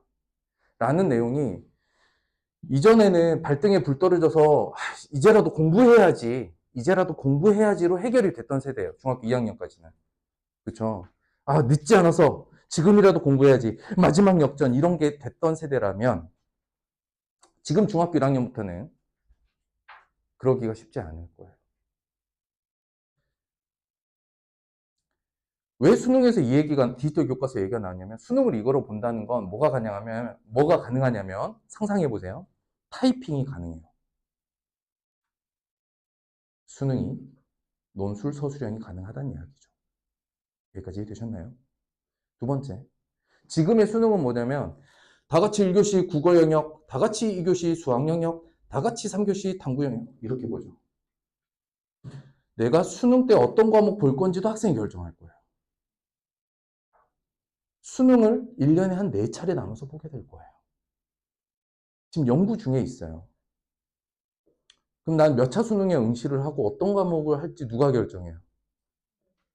라는 내용이 이전에는 발등에 불 떨어져서 이제라도 공부해야지로 해결이 됐던 세대예요. 중학교 2학년까지는. 그렇죠? 늦지 않아서 지금이라도 공부해야지. 마지막 역전 이런 게 됐던 세대라면 지금 중학교 1학년부터는 그러기가 쉽지 않을 거예요. 왜 수능에서 이 얘기가 디지털 교과서 얘기가 나왔냐면 수능을 이거로 본다는 건 뭐가 가능하냐면 상상해 보세요. 타이핑이 가능해요. 수능이 논술 서술형이 가능하다는 이야기죠. 여기까지 이해되셨나요? 두 번째, 지금의 수능은 뭐냐면 다 같이 1교시 국어 영역, 다 같이 2교시 수학 영역, 다 같이 3교시 탐구 영역 이렇게 보죠. 내가 수능 때 어떤 과목 볼 건지도 학생이 결정할 거예요. 수능을 1년에 한 4차례 나눠서 보게 될 거예요. 지금 연구 중에 있어요. 그럼 난 몇 차 수능에 응시를 하고 어떤 과목을 할지 누가 결정해요?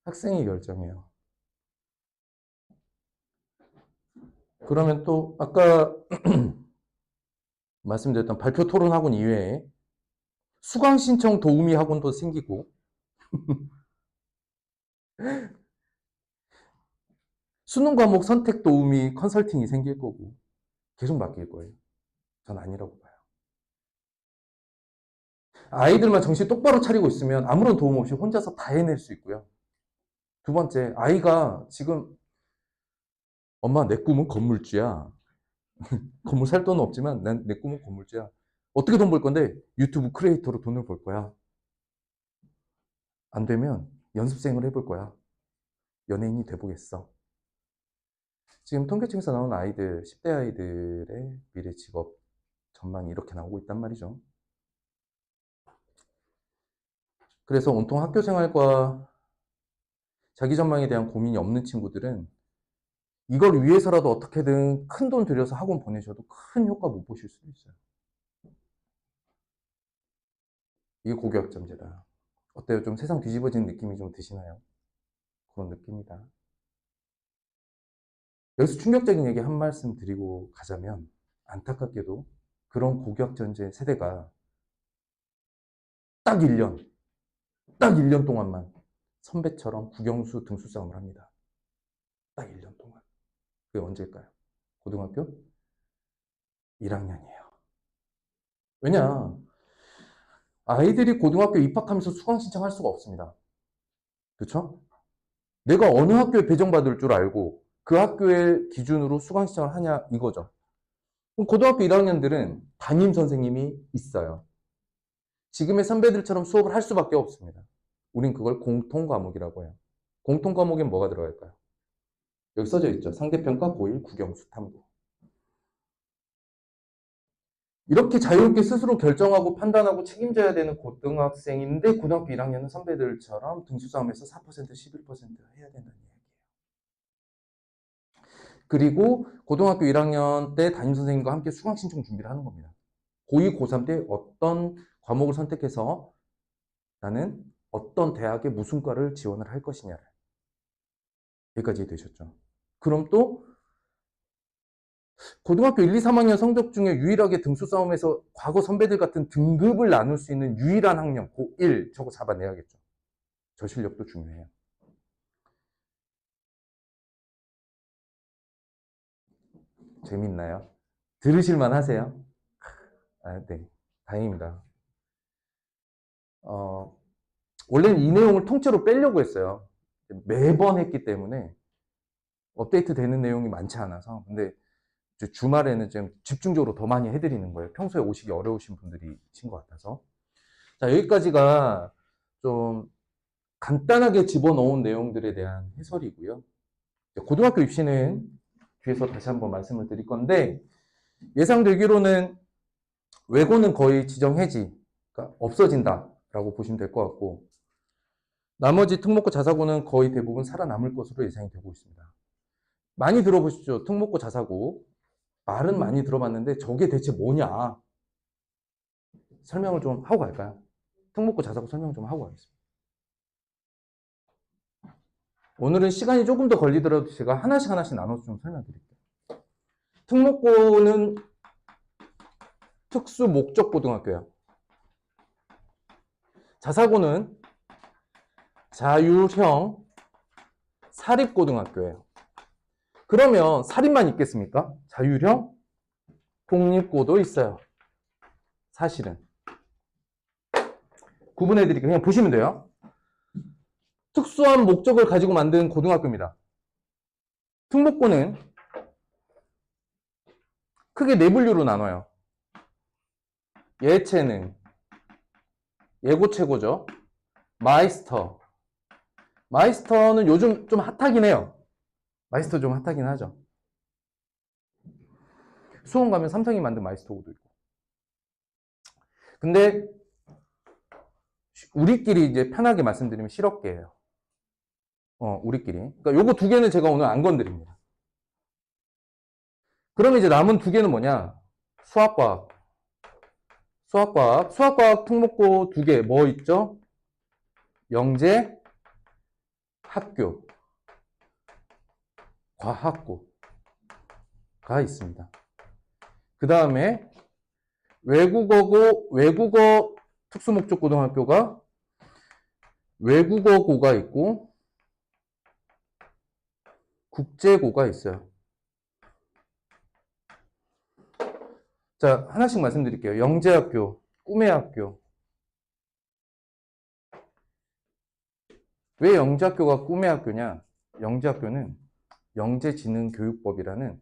학생이 결정해요. 그러면 또 아까 말씀드렸던 발표 토론 학원 이외에 수강 신청 도우미 학원도 생기고 수능 과목 선택 도우미 컨설팅이 생길 거고 계속 바뀔 거예요. 전 아니라고 봐요. 아이들만 정신 똑바로 차리고 있으면 아무런 도움 없이 혼자서 다 해낼 수 있고요. 두 번째, 아이가 지금 엄마 내 꿈은 건물주야. 건물 살 돈은 없지만 내 꿈은 건물주야. 어떻게 돈 벌 건데? 유튜브 크리에이터로 돈을 벌 거야. 안 되면 연습생을 해볼 거야. 연예인이 돼보겠어. 지금 통계청에서 나온 아이들, 10대 아이들의 미래 직업 전망이 이렇게 나오고 있단 말이죠. 그래서 온통 학교 생활과 자기 전망에 대한 고민이 없는 친구들은 이걸 위해서라도 어떻게든 큰 돈 들여서 학원 보내셔도 큰 효과 못 보실 수도 있어요. 이게 고교학점제다. 어때요? 좀 세상 뒤집어진 느낌이 좀 드시나요? 그런 느낌이다. 여기서 충격적인 얘기 한 말씀 드리고 가자면 안타깝게도 그런 고교학점제 세대가 딱 1년 동안만 선배처럼 국영수 등수 싸움을 합니다. 딱 1년 동안. 그게 언제일까요? 고등학교 1학년이에요. 왜냐? 아이들이 고등학교 입학하면서 수강 신청할 수가 없습니다. 그렇죠? 내가 어느 학교에 배정받을 줄 알고 그 학교의 기준으로 수강 신청을 하냐 이거죠. 그럼 고등학교 1학년들은 담임 선생님이 있어요. 지금의 선배들처럼 수업을 할 수밖에 없습니다. 우린 그걸 공통 과목이라고 해요. 공통 과목엔 뭐가 들어갈까요? 여기 써져 있죠. 상대평가, 고1, 국영수, 탐구. 이렇게 자유롭게 스스로 결정하고 판단하고 책임져야 되는 고등학생인데 고등학교 1학년은 선배들처럼 등수 싸움에서 4%, 11% 해야 된다는 이야기예요. 그리고 고등학교 1학년 때 담임선생님과 함께 수강 신청 준비를 하는 겁니다. 고2, 고3 때 어떤 과목을 선택해서 나는 어떤 대학에 무슨 과를 지원을 할 것이냐를. 여기까지 되셨죠? 그럼 또 고등학교 1, 2, 3학년 성적 중에 유일하게 등수 싸움에서 과거 선배들 같은 등급을 나눌 수 있는 유일한 학년 고1 저거 잡아내야겠죠. 저 실력도 중요해요. 재밌나요? 들으실만 하세요? 아, 네. 다행입니다. 원래는 이 내용을 통째로 빼려고 했어요. 매번 했기 때문에 업데이트 되는 내용이 많지 않아서. 근데 주말에는 좀 집중적으로 더 많이 해드리는 거예요. 평소에 오시기 어려우신 분들이신 것 같아서. 자, 여기까지가 좀 간단하게 집어넣은 내용들에 대한 해설이고요. 고등학교 입시는 뒤에서 다시 한번 말씀을 드릴 건데, 예상되기로는 외고는 거의 지정 해지가 없어진다라고 보시면 될 것 같고, 나머지 특목고 자사고는 거의 대부분 살아남을 것으로 예상이 되고 있습니다. 많이 들어보시죠? 특목고 자사고. 말은 많이 들어봤는데 저게 대체 뭐냐? 설명을 좀 하고 갈까요? 특목고 자사고 설명 좀 하고 가겠습니다. 오늘은 시간이 조금 더 걸리더라도 제가 하나씩 나눠서 좀 설명드릴게요. 특목고는 특수 목적 고등학교예요. 자사고는 자율형 사립고등학교예요. 그러면 사립만 있겠습니까? 자율형 공립고도 있어요. 사실은. 구분해드릴게요. 그냥 보시면 돼요. 특수한 목적을 가지고 만든 고등학교입니다. 특목고는 크게 네 분류로 나눠요. 예체능, 예고체고죠. 마이스터. 마이스터는 요즘 좀 핫하긴 해요. 마이스터 좀 핫하긴 하죠. 수원 가면 삼성이 만든 마이스터고도 있고. 근데 우리끼리 이제 편하게 말씀드리면 실업계예요. 우리끼리. 그러니까 요거 두 개는 제가 오늘 안 건드립니다. 그러면 이제 남은 두 개는 뭐냐? 수학과학. 수학과학 특목고 두 개 뭐 있죠? 영재, 학교, 과학고가 있습니다. 그 다음에 외국어 특수목적고등학교가 외국어고가 있고 국제고가 있어요. 자, 하나씩 말씀드릴게요. 영재학교, 꿈의 학교. 왜 영재학교가 꿈의 학교냐? 영재학교는 영재지능교육법이라는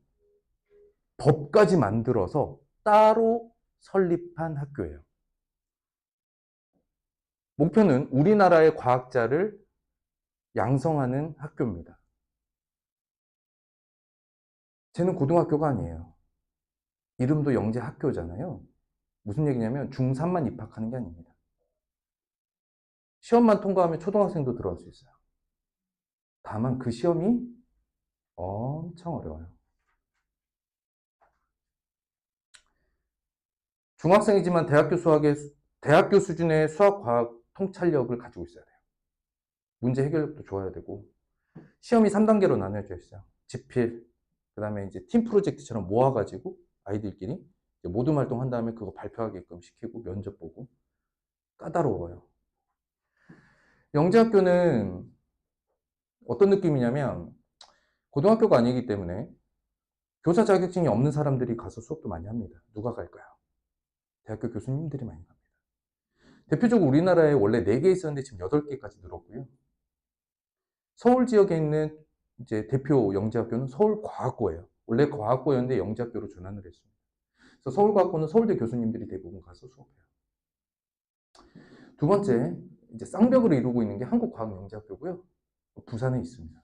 법까지 만들어서 따로 설립한 학교예요. 목표는 우리나라의 과학자를 양성하는 학교입니다. 쟤는 고등학교가 아니에요. 이름도 영재학교잖아요. 무슨 얘기냐면 중3만 입학하는 게 아닙니다. 시험만 통과하면 초등학생도 들어갈 수 있어요. 다만 그 시험이 엄청 어려워요. 중학생이지만 대학교 수준의 수학, 과학 통찰력을 가지고 있어야 돼요. 문제 해결력도 좋아야 되고, 시험이 3단계로 나뉘어져 있어요. 지필, 그 다음에 이제 팀 프로젝트처럼 모아가지고 아이들끼리 모둠 활동한 다음에 그거 발표하게끔 시키고 면접 보고 까다로워요. 영재학교는 어떤 느낌이냐면 고등학교가 아니기 때문에 교사 자격증이 없는 사람들이 가서 수업도 많이 합니다. 누가 갈까요? 대학교 교수님들이 많이 갑니다. 대표적으로 우리나라에 원래 4개 있었는데 지금 8개까지 늘었고요. 서울 지역에 있는 이제 대표 영재학교는 서울과학고예요. 원래 과학고였는데 영재학교로 전환을 했습니다. 그래서 서울과학고는 서울대 교수님들이 대부분 가서 수업해요. 두 번째, 이제 쌍벽을 이루고 있는 게 한국과학영재학교고요. 부산에 있습니다.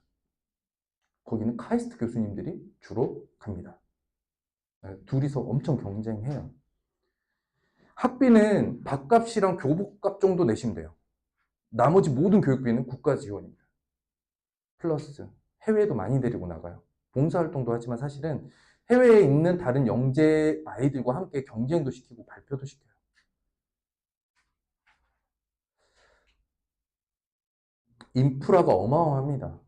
거기는 카이스트 교수님들이 주로 갑니다. 둘이서 엄청 경쟁해요. 학비는 밥값이랑 교복값 정도 내시면 돼요. 나머지 모든 교육비는 국가 지원입니다. 플러스 해외에도 많이 데리고 나가요. 봉사활동도 하지만 사실은 해외에 있는 다른 영재 아이들과 함께 경쟁도 시키고 발표도 시켜요. 인프라가 어마어마합니다.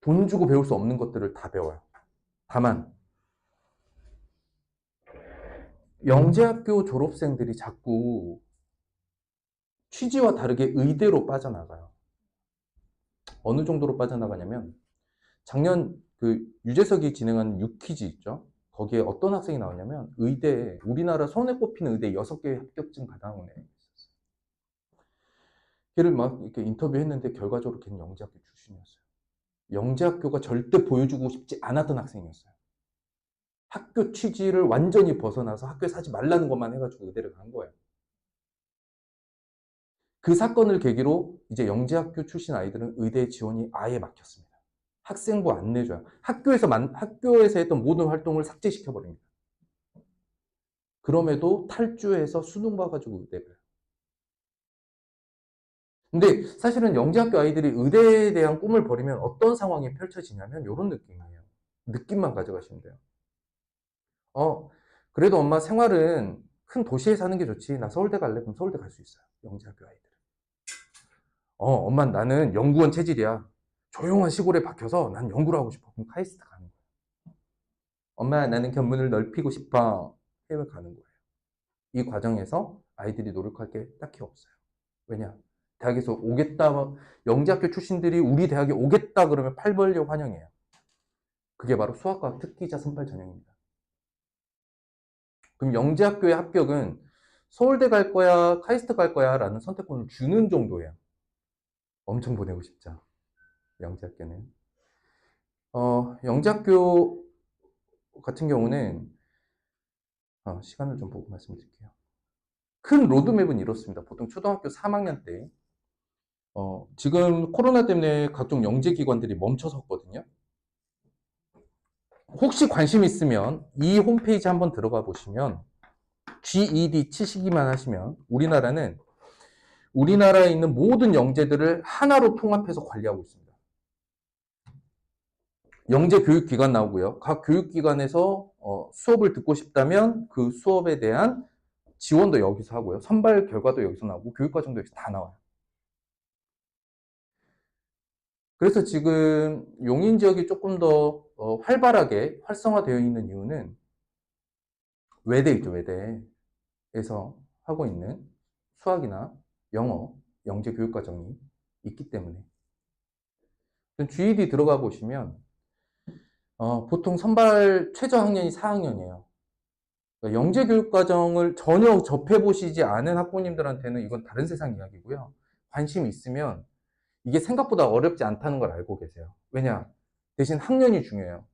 돈 주고 배울 수 없는 것들을 다 배워요. 다만 영재학교 졸업생들이 자꾸 취지와 다르게 의대로 빠져나가요. 어느 정도로 빠져나가냐면 작년 그 유재석이 진행한 유퀴즈 있죠. 거기에 어떤 학생이 나왔냐면 의대, 우리나라 손에 꼽히는 의대 6개 합격증 받아온 애 있었어요. 걔를 막 이렇게 인터뷰했는데 결과적으로 걔는 영재학교 출신이었어요. 영재학교가 절대 보여주고 싶지 않았던 학생이었어요. 학교 취지를 완전히 벗어나서 학교에 사지 말라는 것만 해가지고 의대를 간 거예요. 그 사건을 계기로 이제 영재학교 출신 아이들은 의대 지원이 아예 막혔습니다. 학생부 안 내줘요. 학교에서 했던 모든 활동을 삭제시켜버립니다. 그럼에도 탈주해서 수능 봐가지고 의대를 해요. 근데 사실은 영재학교 아이들이 의대에 대한 꿈을 버리면 어떤 상황이 펼쳐지냐면 이런 느낌이에요. 느낌만 가져가시면 돼요. 그래도 엄마 생활은 큰 도시에 사는 게 좋지. 나 서울대 갈래? 그럼 서울대 갈 수 있어요. 영재학교 아이들은. 엄마 나는 연구원 체질이야. 조용한 시골에 박혀서 난 연구를 하고 싶어. 그럼 카이스트 가는 거예요. 엄마 나는 견문을 넓히고 싶어. 해외 가는 거예요. 이 과정에서 아이들이 노력할 게 딱히 없어요. 왜냐? 대학에서 오겠다, 영재학교 출신들이 우리 대학에 오겠다 그러면 팔 벌려 환영해요. 그게 바로 수학과학 특기자 선발 전형입니다. 그럼 영재학교의 합격은 서울대 갈 거야, 카이스트 갈 거야 라는 선택권을 주는 정도예요. 엄청 보내고 싶죠. 영재학교는. 영재학교 같은 경우는 시간을 좀 보고 말씀드릴게요. 큰 로드맵은 이렇습니다. 보통 초등학교 3학년 때 지금 코로나 때문에 각종 영재기관들이 멈춰섰거든요. 혹시 관심 있으면 이 홈페이지 한번 들어가 보시면 GED 치시기만 하시면 우리나라에 있는 모든 영재들을 하나로 통합해서 관리하고 있습니다. 영재 교육기관 나오고요. 각 교육기관에서 수업을 듣고 싶다면 그 수업에 대한 지원도 여기서 하고요. 선발 결과도 여기서 나오고 교육과정도 여기서 다 나와요. 그래서 지금 용인 지역이 조금 더 활발하게 활성화되어 있는 이유는 외대 있죠, 외대에서 하고 있는 수학이나 영어, 영재 교육과정이 있기 때문에. GED 들어가 보시면 보통 선발 최저 학년이 4학년이에요. 그러니까 영재 교육과정을 전혀 접해보시지 않은 학부모님들한테는 이건 다른 세상 이야기고요. 관심 있으면 이게 생각보다 어렵지 않다는 걸 알고 계세요. 왜냐? 대신 학년이 중요해요.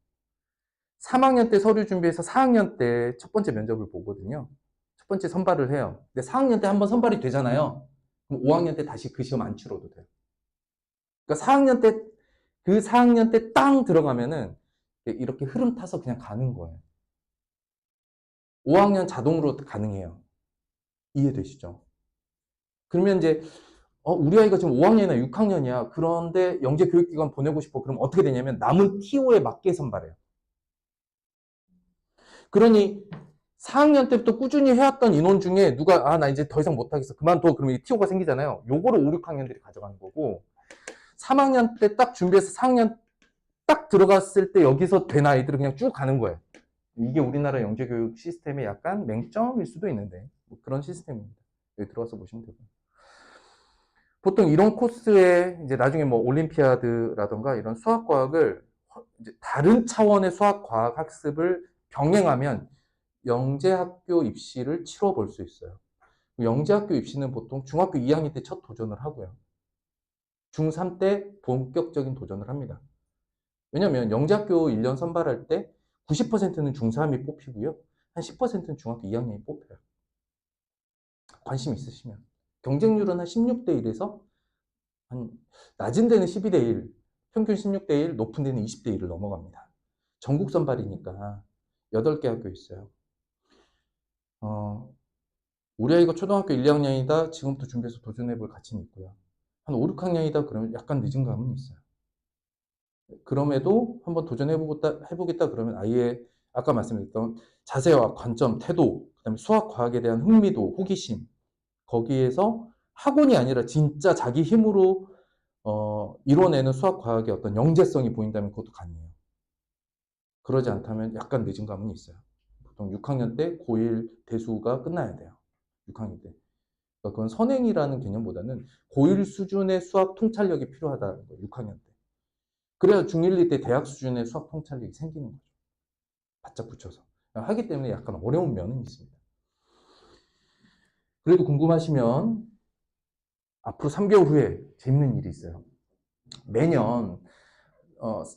3학년 때 서류 준비해서 4학년 때 첫 번째 면접을 보거든요. 첫 번째 선발을 해요. 근데 4학년 때 한번 선발이 되잖아요. 그럼 5학년 때 다시 그 시험 안 치러도 돼요. 그러니까 4학년 때, 그 4학년 때 땅 들어가면은 이렇게 흐름 타서 그냥 가는 거예요. 5학년 자동으로 가능해요. 이해되시죠? 그러면 이제 우리 아이가 지금 5학년이나 6학년이야. 그런데 영재 교육기관 보내고 싶어. 그럼 어떻게 되냐면 남은 TO에 맞게 선발해요. 그러니 4학년 때부터 꾸준히 해왔던 인원 중에 누가 나 이제 더 이상 못하겠어. 그만둬. 그러면 TO가 생기잖아요. 요거를 5, 6학년들이 가져가는 거고 3학년 때 딱 준비해서 4학년 딱 들어갔을 때 여기서 된 아이들은 그냥 쭉 가는 거예요. 이게 우리나라 영재교육 시스템의 약간 맹점일 수도 있는데 뭐 그런 시스템입니다. 여기 들어가서 보시면 되고요. 보통 이런 코스에 이제 나중에 뭐 올림피아드라던가 이런 수학과학을 이제 다른 차원의 수학과학 학습을 병행하면 영재학교 입시를 치러 볼 수 있어요. 영재학교 입시는 보통 중학교 2학년 때 첫 도전을 하고요. 중3 때 본격적인 도전을 합니다. 왜냐면 영재학교 1년 선발할 때 90%는 중3이 뽑히고요. 한 10%는 중학교 2학년이 뽑혀요. 관심 있으시면. 경쟁률은 한 16대 1에서 한 낮은 데는 12대 1, 평균 16대 1, 높은 데는 20대 1을 넘어갑니다. 전국 선발이니까 8개 학교 있어요. 우리 아이가 초등학교 1, 2학년이다. 지금부터 준비해서 도전해볼 가치는 있고요. 한 5, 6학년이다. 그러면 약간 늦은 감은 있어요. 그럼에도 한번 해보겠다 그러면 아이의 아까 말씀드렸던 자세와 관점, 태도, 그다음에 수학, 과학에 대한 흥미도, 호기심 거기에서 학원이 아니라 진짜 자기 힘으로 이뤄내는 수학, 과학의 어떤 영재성이 보인다면 그것도 가능해요. 그러지 않다면 약간 늦은 감은 있어요. 보통 6학년 때 고1 대수가 끝나야 돼요. 6학년 때. 그러니까 그건 선행이라는 개념보다는 고1 수준의 수학 통찰력이 필요하다는 거예요. 6학년 때. 그래야 중1, 2 때 대학 수준의 수학 통찰력이 생기는 거죠. 바짝 붙여서. 하기 때문에 약간 어려운 면은 있습니다. 그래도 궁금하시면 앞으로 3개월 후에 재밌는 일이 있어요. 매년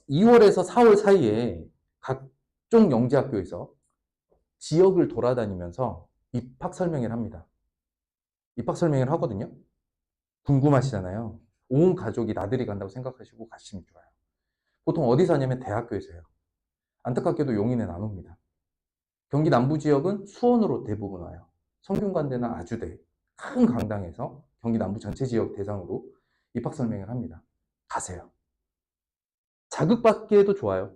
2월에서 4월 사이에 각종 영재학교에서 지역을 돌아다니면서 입학 설명회를 합니다. 입학 설명회를 하거든요. 궁금하시잖아요. 온 가족이 나들이 간다고 생각하시고 가시면 좋아요. 보통 어디서 하냐면 대학교에서 해요. 안타깝게도 용인에는 안 옵니다. 경기 남부 지역은 수원으로 대부분 와요. 성균관대나 아주대, 큰 강당에서 경기 남부 전체 지역 대상으로 입학 설명회를 합니다. 가세요. 자극받기에도 좋아요.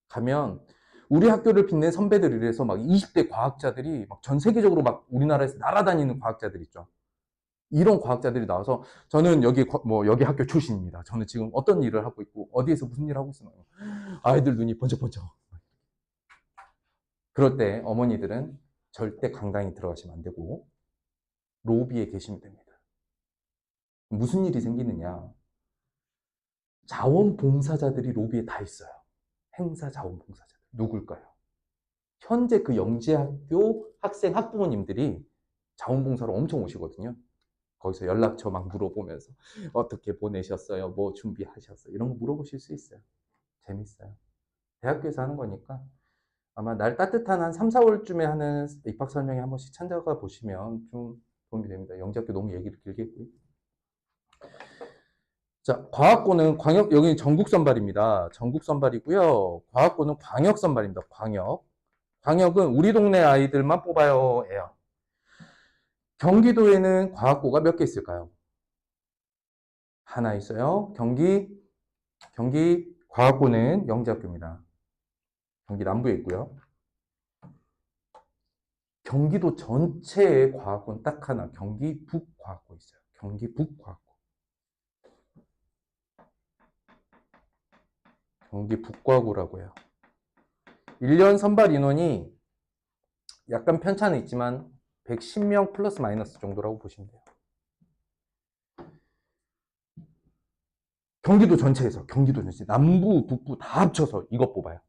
가면 우리 학교를 빛낸 선배들이라서 막 20대 과학자들이 막 전 세계적으로 막 우리나라에서 날아다니는 과학자들 있죠. 이런 과학자들이 나와서 저는 여기 학교 출신입니다. 저는 지금 어떤 일을 하고 있고 어디에서 무슨 일을 하고 있어요. 아이들 눈이 번쩍번쩍. 그럴 때 어머니들은 절대 강당에 들어가시면 안 되고 로비에 계시면 됩니다. 무슨 일이 생기느냐? 자원봉사자들이 로비에 다 있어요. 행사 자원봉사자들. 누굴까요? 현재 그 영재학교 학생 학부모님들이 자원봉사로 엄청 오시거든요. 거기서 연락처 막 물어보면서 어떻게 보내셨어요? 뭐 준비하셨어요? 이런 거 물어보실 수 있어요. 재밌어요. 대학교에서 하는 거니까 아마 날 따뜻한 한 3, 4월쯤에 하는 입학 설명회 한 번씩 찾아가 보시면 좀 도움이 됩니다. 영재학교 너무 얘기를 길게 했고요. 자, 과학고는 광역, 여기는 전국 선발입니다. 전국 선발이고요. 과학고는 광역 선발입니다. 광역. 광역은 우리 동네 아이들만 뽑아요. 예요. 경기도에는 과학고가 몇 개 있을까요? 하나 있어요. 경기 과학고는 영재학교입니다. 경기 남부에 있고요. 경기도 전체의 과학고는 딱 하나, 경기 북과학고 있어요. 경기 북과학고. 경기 북과고라고 해요. 1년 선발 인원이 약간 편차는 있지만 110명 플러스 마이너스 정도라고 보시면 돼요. 경기도 전체에서, 경기도 전체, 남부, 북부 다 합쳐서 이것 뽑아요.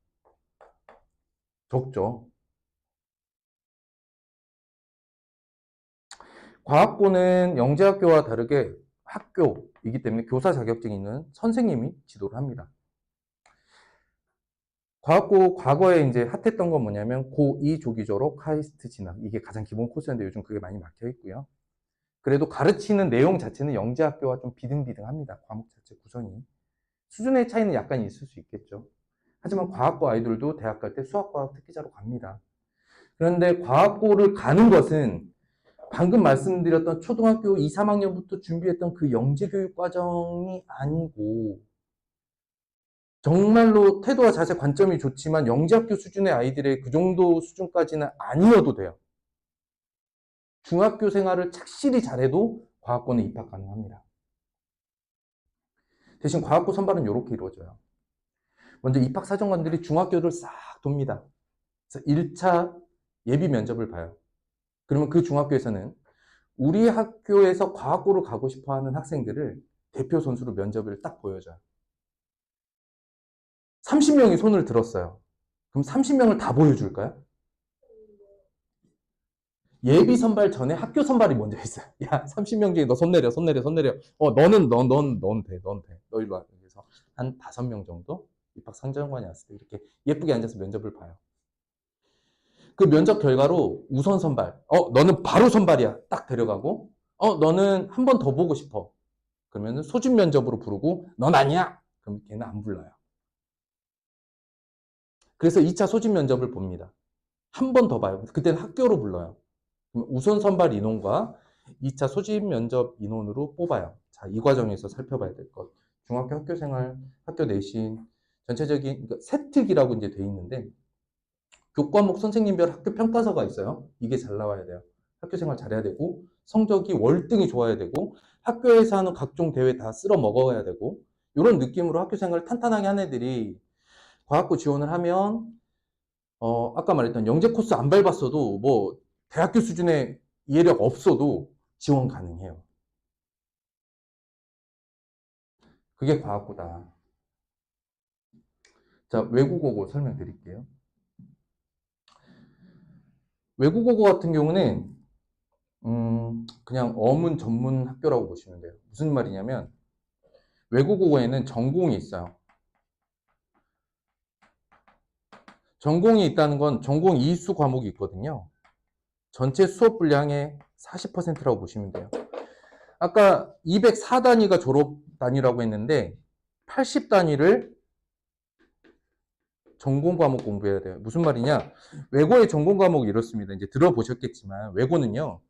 적죠. 과학고는 영재학교와 다르게 학교이기 때문에 교사 자격증이 있는 선생님이 지도를 합니다. 과학고 과거에 이제 핫했던 건 뭐냐면 고2 조기 졸업, 카이스트 진학, 이게 가장 기본 코스였는데 요즘 그게 많이 막혀 있고요. 그래도 가르치는 내용 자체는 영재학교와 좀 비등비등합니다. 과목 자체 구성이. 수준의 차이는 약간 있을 수 있겠죠. 하지만 과학고 아이들도 대학 갈 때 수학과학 특기자로 갑니다. 그런데 과학고를 가는 것은 방금 말씀드렸던 초등학교 2, 3학년부터 준비했던 그 영재교육 과정이 아니고 정말로 태도와 자세 관점이 좋지만 영재학교 수준의 아이들의 그 정도 수준까지는 아니어도 돼요. 중학교 생활을 착실히 잘해도 과학고는 입학 가능합니다. 대신 과학고 선발은 이렇게 이루어져요. 먼저 입학사정관들이 중학교를 싹 돕니다. 그래서 1차 예비 면접을 봐요. 그러면 그 중학교에서는 우리 학교에서 과학고를 가고 싶어하는 학생들을 대표 선수로 면접을 딱 보여줘요. 30명이 손을 들었어요. 그럼 30명을 다 보여줄까요? 예비 선발 전에 학교 선발이 먼저 있어요. 야, 30명 중에 너 손 내려, 손 내려, 손 내려. 넌 돼, 넌 돼. 너 일로 와. 그래서 한 5명 정도 입학 상정관이 왔을 때 이렇게 예쁘게 앉아서 면접을 봐요. 그 면접 결과로 우선 선발. 너는 바로 선발이야. 딱 데려가고. 너는 한 번 더 보고 싶어. 그러면 소집 면접으로 부르고, 넌 아니야. 그럼 걔는 안 불러요. 그래서 2차 소집 면접을 봅니다. 한 번 더 봐요. 그때는 학교로 불러요. 우선 선발 인원과 2차 소집 면접 인원으로 뽑아요. 자, 이 과정에서 살펴봐야 될 것. 중학교 학교 생활, 학교 내신, 전체적인, 그러니까 세특이라고 이제 돼 있는데, 교과목 선생님별 학교 평가서가 있어요. 이게 잘 나와야 돼요. 학교 생활 잘해야 되고, 성적이 월등히 좋아야 되고, 학교에서 하는 각종 대회 다 쓸어 먹어야 되고, 이런 느낌으로 학교 생활을 탄탄하게 한 애들이 과학고 지원을 하면, 아까 말했던 영재 코스 안 밟았어도, 뭐, 대학교 수준의 이해력 없어도 지원 가능해요. 그게 과학고다. 자, 외국어고 설명드릴게요. 외국어고 같은 경우는 그냥 어문 전문 학교라고 보시면 돼요. 무슨 말이냐면 외국어에는 전공이 있어요. 전공이 있다는 건 전공 이수 과목이 있거든요. 전체 수업 분량의 40%라고 보시면 돼요. 아까 204단위가 졸업 단위라고 했는데 80단위를 전공 과목 공부해야 돼요. 무슨 말이냐? 외고의 전공 과목이 이렇습니다. 이제 들어보셨겠지만 외고는요.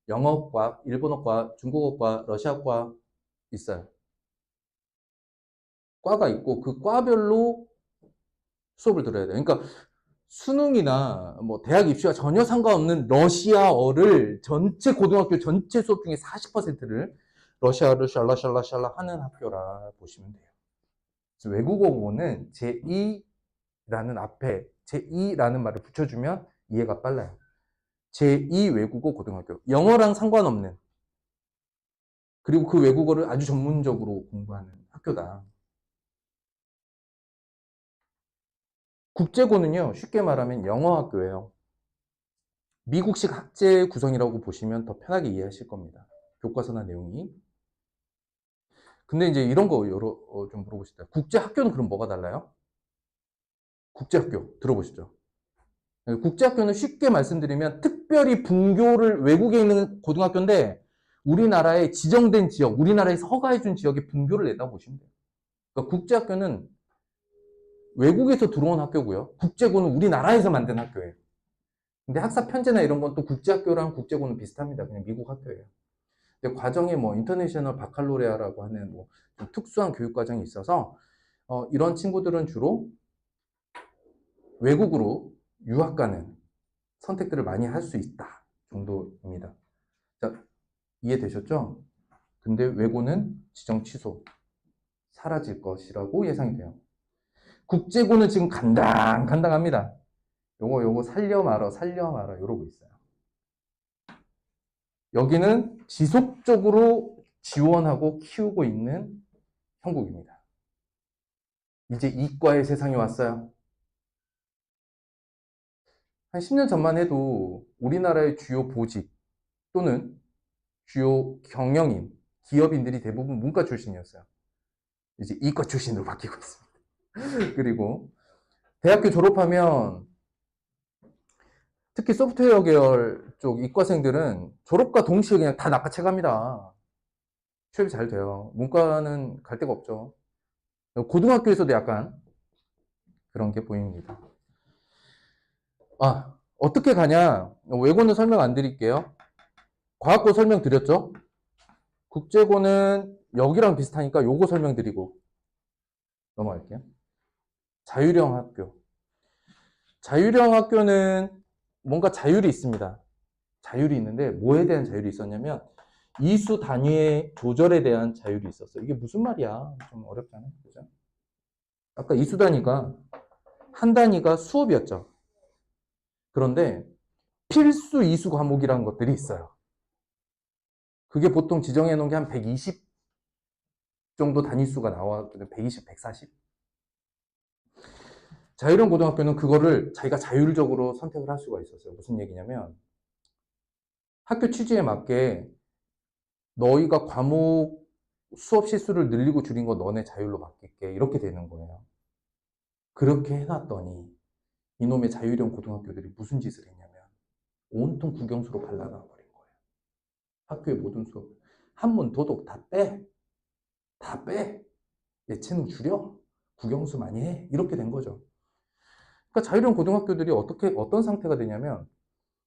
영어과, 일본어과, 중국어과, 러시아과 있어요. 과가 있고 그 과별로 수업을 들어야 돼요. 그러니까 수능이나 뭐 대학 입시와 전혀 상관없는 러시아어를 전체 고등학교 전체 수업 중에 40%를 러시아어를 샬라샬라샬라 하는 학교라 보시면 돼요. 그래서 외국어 공부는 제2라는 앞에 제2라는 말을 붙여주면 이해가 빨라요. 제2 외국어 고등학교. 영어랑 상관없는 그리고 그 외국어를 아주 전문적으로 공부하는 학교다. 국제고는요, 쉽게 말하면 영어 학교예요. 미국식 학제 구성이라고 보시면 더 편하게 이해하실 겁니다. 교과서나 내용이. 근데 이제 이런 거 좀 물어보시다. 국제학교는 그럼 뭐가 달라요? 국제학교 들어보시죠. 국제학교는 쉽게 말씀드리면 특별히 분교를 외국에 있는 고등학교인데 우리나라에 지정된 지역, 우리나라에서 허가해준 지역에 분교를 냈다고 보시면 돼요. 그러니까 국제학교는 외국에서 들어온 학교고요. 국제고는 우리나라에서 만든 학교예요. 근데 학사 편제나 이런 건 또 국제학교랑 국제고는 비슷합니다. 그냥 미국 학교예요. 근데 과정에 뭐 인터내셔널 바칼로레아라고 하는 뭐 좀 특수한 교육 과정이 있어서 이런 친구들은 주로 외국으로 유학 가는 선택들을 많이 할 수 있다 정도입니다. 자, 이해되셨죠? 근데 외고는 지정 취소, 사라질 것이라고 예상이 돼요. 국제고는 지금 간당간당합니다. 요거 살려 말어 이러고 있어요. 여기는 지속적으로 지원하고 키우고 있는 형국입니다. 이제 이과의 세상이 왔어요. 한 10년 전만 해도 우리나라의 주요 보직 또는 주요 경영인, 기업인들이 대부분 문과 출신이었어요. 이제 이과 출신으로 바뀌고 있습니다. 그리고 대학교 졸업하면 특히 소프트웨어 계열 쪽 이과생들은 졸업과 동시에 그냥 다 낚아채 갑니다. 취업이 잘 돼요. 문과는 갈 데가 없죠. 고등학교에서도 약간 그런 게 보입니다. 어떻게 가냐? 외고는 설명 안 드릴게요. 과학고 설명 드렸죠? 국제고는 여기랑 비슷하니까 요거 설명드리고 넘어갈게요. 자율형 학교. 자율형 학교는 뭔가 자율이 있습니다. 자율이 있는데 뭐에 대한 자율이 있었냐면 이수 단위의 조절에 대한 자율이 있었어요. 이게 무슨 말이야? 좀 어렵잖아요. 그죠? 아까 이수 단위가 한 단위가 수업이었죠. 그런데 필수 이수 과목이라는 것들이 있어요. 그게 보통 지정해 놓은 게 한 120 정도 단위수가 나왔거든요. 120, 140. 자율형 고등학교는 그거를 자기가 자율적으로 선택을 할 수가 있었어요. 무슨 얘기냐면 학교 취지에 맞게 너희가 과목 수업 시수를 늘리고 줄인 거 너네 자율로 맡길게 이렇게 되는 거예요. 그렇게 해놨더니 이놈의 자율형 고등학교들이 무슨 짓을 했냐면 온통 국영수로 발라놔 버린 거예요. 학교의 모든 수업 한문 도덕 다 빼. 다 빼. 예체능 줄여. 국영수 많이 해. 이렇게 된 거죠. 그러니까 자율형 고등학교들이 어떤 상태가 되냐면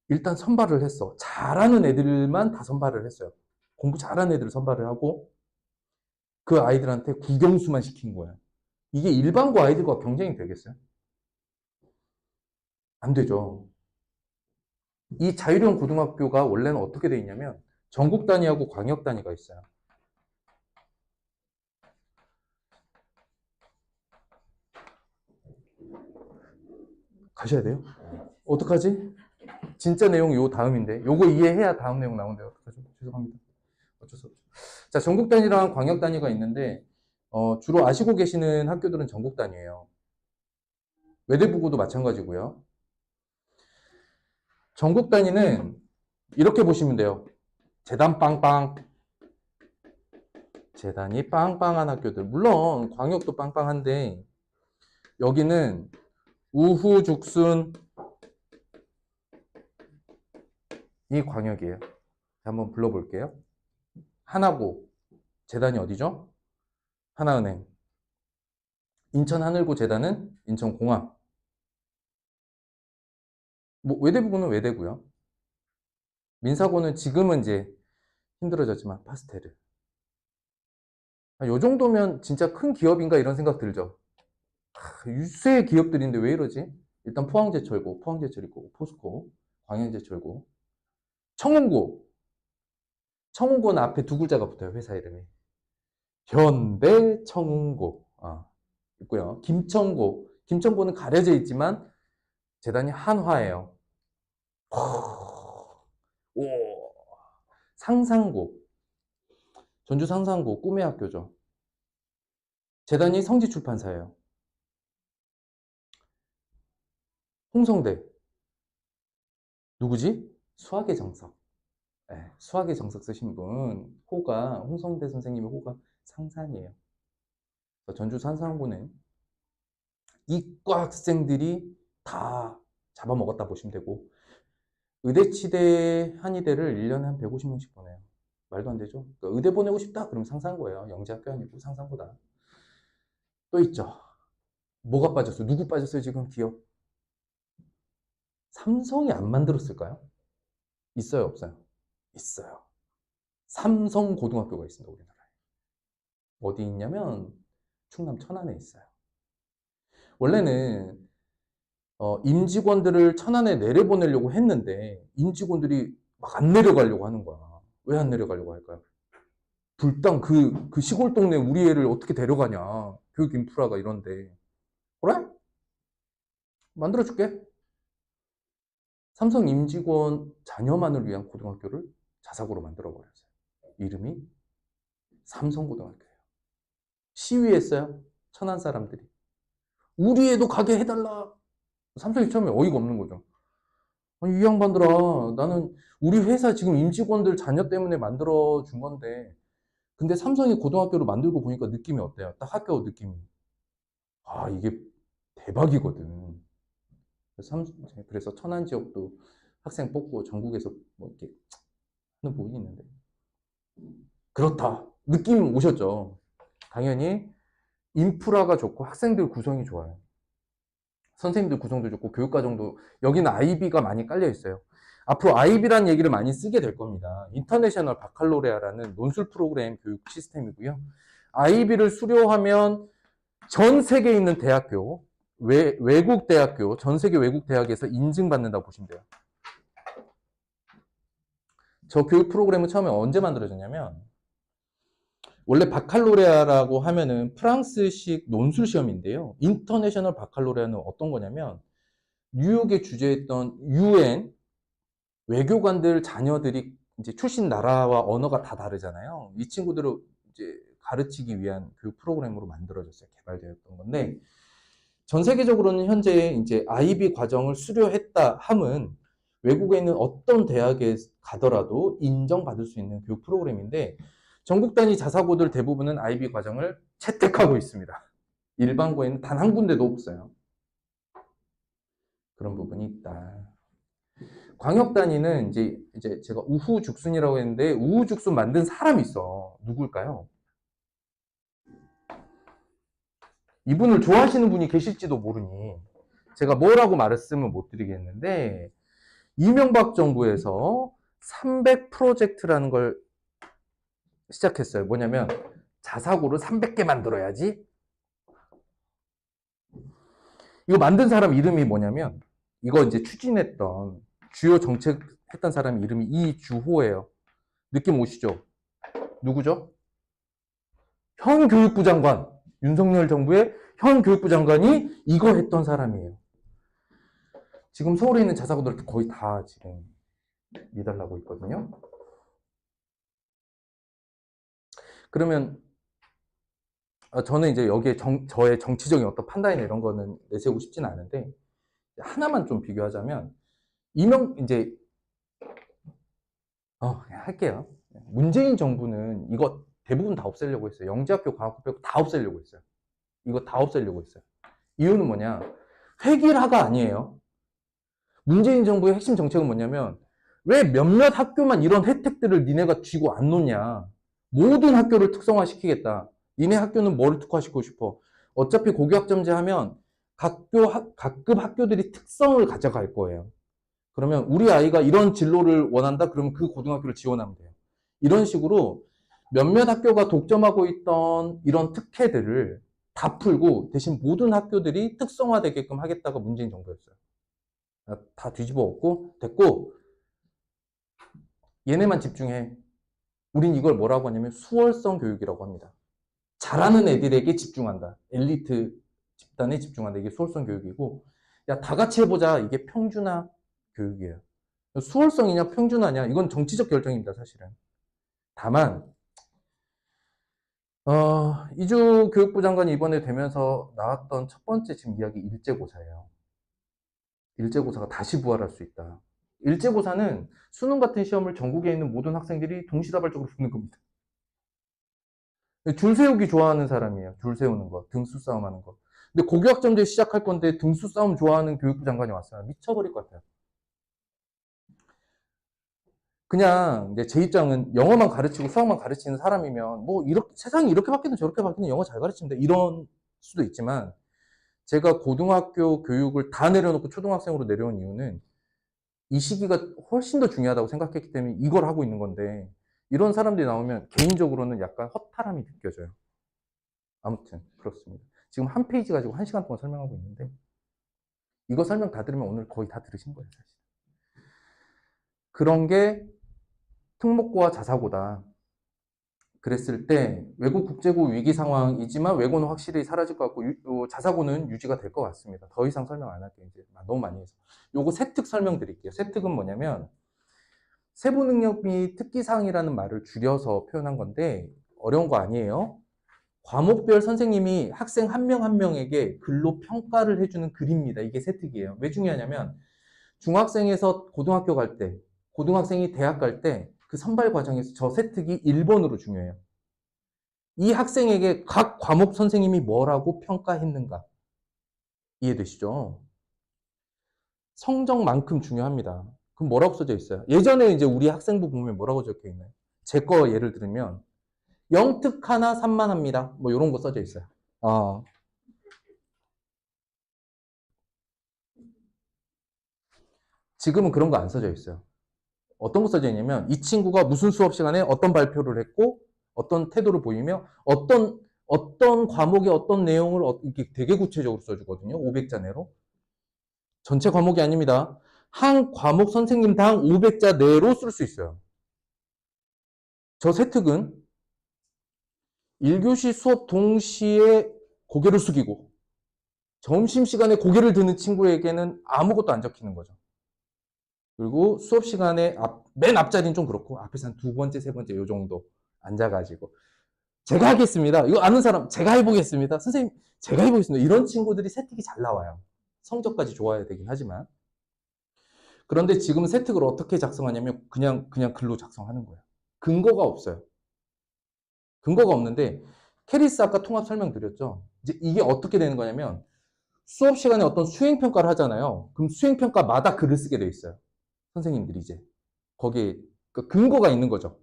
일단 선발을 했어. 잘하는 애들만 다 선발을 했어요. 공부 잘하는 애들을 선발을 하고 그 아이들한테 국영수만 시킨 거야. 이게 일반고 아이들과 경쟁이 되겠어요? 안 되죠. 이 자율형 고등학교가 원래는 어떻게 돼 있냐면 전국 단위하고 광역 단위가 있어요. 가셔야 돼요? 어떡하지? 진짜 내용 요 다음인데 요거 이해해야 다음 내용 나온대요. 어떡하죠? 죄송합니다. 어쩔 수 없죠. 자, 전국 단위랑 광역 단위가 있는데 주로 아시고 계시는 학교들은 전국 단위예요. 외대부고도 마찬가지고요. 전국 단위는 이렇게 보시면 돼요. 재단 빵빵. 재단이 빵빵한 학교들. 물론 광역도 빵빵한데 여기는 우후죽순 이 광역이에요. 한번 불러볼게요. 하나고 재단이 어디죠? 하나은행. 인천하늘고 재단은 인천공항. 뭐 외대부고는 외대고요. 민사고는 지금은 이제 힘들어졌지만 파스테르. 요 정도면 진짜 큰 기업인가 이런 생각 들죠. 유수의 기업들인데 왜 이러지? 일단 포항제철고, 포항제철이고, 포스코, 광양제철고, 청운고. 청운고는 앞에 두 글자가 붙어요. 회사 이름이. 현대청운고. 있고요. 김천고. 김천고는 가려져 있지만 재단이 한화예요. 오. 상상고. 전주 상상고 꿈의 학교죠. 재단이 성지출판사예요. 홍성대. 누구지? 수학의 정석. 네, 수학의 정석 쓰신 분, 홍성대 선생님의 호가 상산이에요. 전주 상상고는 이과 학생들이 다 잡아먹었다 보시면 되고, 의대치대, 한의대를 1년에 한 150명씩 보내요. 말도 안 되죠? 그러니까 의대 보내고 싶다? 그러면 상사한 거예요. 영재학교 아니고 상사보다. 또 있죠. 뭐가 빠졌어요? 누구 빠졌어요, 지금 기업? 삼성이 안 만들었을까요? 있어요, 없어요? 있어요. 삼성 고등학교가 있습니다, 우리나라에. 어디 있냐면 충남 천안에 있어요. 원래는 임직원들을 천안에 내려보내려고 했는데 임직원들이 막 안 내려가려고 하는 거야. 왜 안 내려가려고 할까요? 불당 그 시골 동네 우리 애를 어떻게 데려가냐. 교육 인프라가 이런데. 그래? 만들어줄게. 삼성 임직원 자녀만을 위한 고등학교를 자사고로 만들어버렸어요. 이름이 삼성고등학교예요. 시위했어요. 천안 사람들이. 우리 애도 가게 해달라. 삼성이 처음에 어이가 없는 거죠. 아니, 이 양반들아, 나는 우리 회사 지금 임직원들 자녀 때문에 만들어준 건데, 근데 삼성이 고등학교를 만들고 보니까 느낌이 어때요? 딱 학교 느낌이. 아, 이게 대박이거든. 그래서 천안 지역도 학생 뽑고 전국에서 뭐 이렇게 하는 부분이 있는데. 그렇다. 느낌 오셨죠? 당연히 인프라가 좋고 학생들 구성이 좋아요. 선생님들 구성도 좋고 교육과정도, 여기는 IB가 많이 깔려 있어요. 앞으로 IB라는 얘기를 많이 쓰게 될 겁니다. 인터내셔널 바칼로레아라는 논술 프로그램 교육 시스템이고요. IB를 수료하면 전 세계에 있는 대학교, 외국 대학교, 전 세계 외국 대학에서 인증받는다고 보시면 돼요. 저 교육 프로그램은 처음에 언제 만들어졌냐면, 원래 바칼로레아라고 하면은 프랑스식 논술 시험인데요. 인터내셔널 바칼로레아는 어떤 거냐면, 뉴욕에 주재했던 UN 외교관들 자녀들이 이제 출신 나라와 언어가 다 다르잖아요. 이 친구들을 이제 가르치기 위한 교육 프로그램으로 만들어졌어요. 개발되었던 건데, 전 세계적으로는 현재 이제 IB 과정을 수료했다 함은 외국에 있는 어떤 대학에 가더라도 인정받을 수 있는 교육 프로그램인데, 전국 단위 자사고들 대부분은 IB 과정을 채택하고 있습니다. 일반고에는 단 한 군데도 없어요. 그런 부분이 있다. 광역 단위는 이제 제가 우후죽순이라고 했는데, 우후죽순 만든 사람이 있어. 누굴까요? 이분을 좋아하시는 분이 계실지도 모르니 제가 뭐라고 말씀을 못 드리겠는데, 이명박 정부에서 300 프로젝트라는 걸 시작했어요. 뭐냐면 자사고를 300개 만들어야지. 이거 만든 사람 이름이 뭐냐면, 이거 이제 추진했던 주요 정책 했던 사람 이름이 이주호예요. 느낌 오시죠? 누구죠? 현 교육부 장관, 윤석열 정부의 현 교육부 장관이 이거 했던 사람이에요. 지금 서울에 있는 자사고들 거의 다 지금 이달라고 있거든요. 그러면 저는 이제 여기에 저의 정치적인 어떤 판단이나 이런 거는 내세우고 싶진 않은데, 하나만 좀 비교하자면, 이제 그냥 할게요. 문재인 정부는 이거 대부분 다 없애려고 했어요. 영재학교 과학고 빼고 다 없애려고 했어요. 이거 다 없애려고 했어요. 이유는 뭐냐? 획일화가 아니에요. 문재인 정부의 핵심 정책은 뭐냐면, 왜 몇몇 학교만 이런 혜택들을 니네가 쥐고 안 놓냐? 모든 학교를 특성화시키겠다. 니네 학교는 뭐를 특화시키고 싶어? 어차피 고교학점제 하면 각급 학교들이 특성을 가져갈 거예요. 그러면 우리 아이가 이런 진로를 원한다? 그러면 그 고등학교를 지원하면 돼요. 이런 식으로 몇몇 학교가 독점하고 있던 이런 특혜들을 다 풀고, 대신 모든 학교들이 특성화되게끔 하겠다가 문재인 정부였어요. 다 뒤집어 엎고 됐고, 얘네만 집중해. 우린 이걸 뭐라고 하냐면 수월성 교육이라고 합니다. 잘하는 애들에게 집중한다. 엘리트 집단에 집중한다. 이게 수월성 교육이고, 야, 다 같이 해보자. 이게 평준화 교육이에요. 수월성이냐 평준화냐, 이건 정치적 결정입니다, 사실은. 다만 이주 교육부 장관이 이번에 되면서 나왔던 첫 번째 지금 이야기, 일제고사예요. 일제고사가 다시 부활할 수 있다. 일제고사는 수능 같은 시험을 전국에 있는 모든 학생들이 동시다발적으로 붙는 겁니다. 줄 세우기 좋아하는 사람이에요. 줄 세우는 거, 등수 싸움 하는 거. 근데 고교학점제 시작할 건데 등수 싸움 좋아하는 교육부 장관이 왔어요. 미쳐버릴 것 같아요. 그냥 이제 제 입장은 영어만 가르치고 수학만 가르치는 사람이면 뭐 이렇게 세상이 이렇게 바뀌든 저렇게 바뀌든 영어 잘 가르치면 돼. 이런 수도 있지만 제가 고등학교 교육을 다 내려놓고 초등학생으로 내려온 이유는 이 시기가 훨씬 더 중요하다고 생각했기 때문에 이걸 하고 있는 건데 이런 사람들이 나오면 개인적으로는 약간 허탈함이 느껴져요. 아무튼 그렇습니다. 지금 한 페이지 가지고 1시간 동안 설명하고 있는데 이거 설명 다 들으면 오늘 거의 다 들으신 거예요, 사실. 그런 게 특목고와 자사고다. 그랬을 때 외고 국제고 위기 상황이지만 외고는 확실히 사라질 것 같고 자사고는 유지가 될 것 같습니다. 더 이상 설명 안 할게요. 이제 너무 많이 해서. 요거 세특 설명드릴게요. 세특은 뭐냐면 세부 능력 및 특기사항이라는 말을 줄여서 표현한 건데 어려운 거 아니에요. 과목별 선생님이 학생 한 명 한 명에게 글로 평가를 해주는 글입니다. 이게 세특이에요. 왜 중요하냐면 중학생에서 고등학교 갈 때, 고등학생이 대학 갈 때 그 선발 과정에서 저 세특이 1번으로 중요해요. 이 학생에게 각 과목 선생님이 뭐라고 평가했는가? 이해되시죠? 성적만큼 중요합니다. 그럼 뭐라고 써져 있어요? 예전에 이제 우리 학생부 보면 뭐라고 적혀 있나요? 제 거 예를 들면 영특 하나 산만합니다. 뭐 이런 거 써져 있어요. 지금은 그런 거 안 써져 있어요. 어떤 거 써져 있냐면 이 친구가 무슨 수업 시간에 어떤 발표를 했고 어떤 태도를 보이며 어떤 과목의 어떤 내용을 이렇게 되게 구체적으로 써주거든요. 500자 내로. 전체 과목이 아닙니다. 한 과목 선생님당 500자 내로 쓸 수 있어요. 저 세특은 1교시 수업 동시에 고개를 숙이고 점심시간에 고개를 드는 친구에게는 아무것도 안 적히는 거죠. 그리고 수업 시간에 맨 앞자리는 좀 그렇고 앞에서 한 두 번째, 세 번째 요 정도 앉아가지고 제가 하겠습니다. 이거 아는 사람 제가 해보겠습니다. 선생님 제가 해보겠습니다. 이런 친구들이 세특이 잘 나와요. 성적까지 좋아야 되긴 하지만. 그런데 지금 세특을 어떻게 작성하냐면 그냥 글로 작성하는 거예요. 근거가 없어요. 근거가 없는데 캐리스 아까 통합 설명드렸죠. 이제 이게 어떻게 되는 거냐면 수업 시간에 어떤 수행평가를 하잖아요. 그럼 수행평가마다 글을 쓰게 돼 있어요. 선생님들이 이제 거기에 근거가 있는 거죠.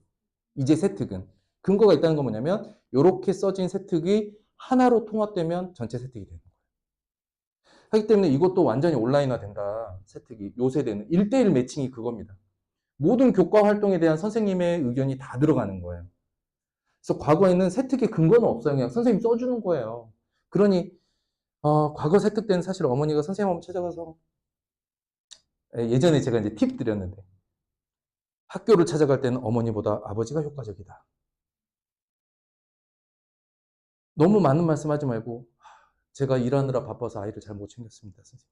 이제 세특은 근거가 있다는 건 뭐냐면 이렇게 써진 세특이 하나로 통합되면 전체 세특이 되는 거예요. 하기 때문에 이것도 완전히 온라인화 된다. 세특이 요새되는 1대1 매칭이 그겁니다. 모든 교과 활동에 대한 선생님의 의견이 다 들어가는 거예요. 그래서 과거에는 세특의 근거는 없어요. 그냥 선생님 써주는 거예요. 그러니 과거 세특 때는 사실 어머니가 선생님 한번 찾아가서 예전에 제가 이제 팁 드렸는데 학교를 찾아갈 때는 어머니보다 아버지가 효과적이다. 너무 많은 말씀하지 말고 제가 일하느라 바빠서 아이를 잘 못 챙겼습니다. 선생님.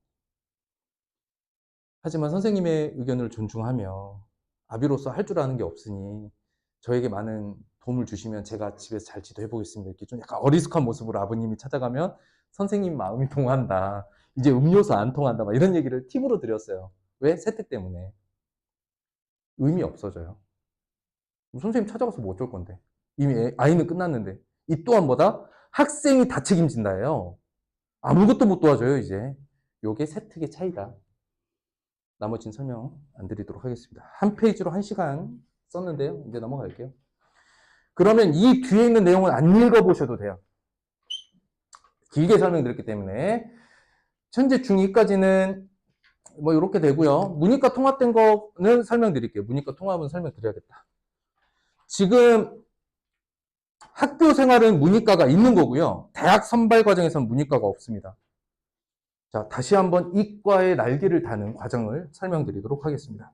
하지만 선생님의 의견을 존중하며 아비로서 할 줄 아는 게 없으니 저에게 많은 도움을 주시면 제가 집에서 잘 지도해 보겠습니다. 이렇게 좀 약간 어리숙한 모습으로 아버님이 찾아가면 선생님 마음이 통한다. 이제 음료수 안 통한다. 막 이런 얘기를 팁으로 드렸어요. 왜? 세특 때문에. 의미 없어져요. 선생님 찾아가서 뭐 어쩔 건데. 이미 아이는 끝났는데. 이 또한 뭐다? 학생이 다 책임진다예요. 아무것도 못 도와줘요, 이제. 요게 세특의 차이다. 나머지는 설명 안 드리도록 하겠습니다. 한 페이지로 1시간 썼는데요. 이제 넘어갈게요. 그러면 이 뒤에 있는 내용을 안 읽어보셔도 돼요. 길게 설명드렸기 때문에. 현재 중2까지는 뭐 이렇게 되고요. 문이과 통합된 거는 설명드릴게요. 문이과 통합은 설명드려야겠다. 지금 학교 생활은 문이과가 있는 거고요. 대학 선발 과정에서는 문이과가 없습니다. 자, 다시 한번 이과의 날개를 다는 과정을 설명드리도록 하겠습니다.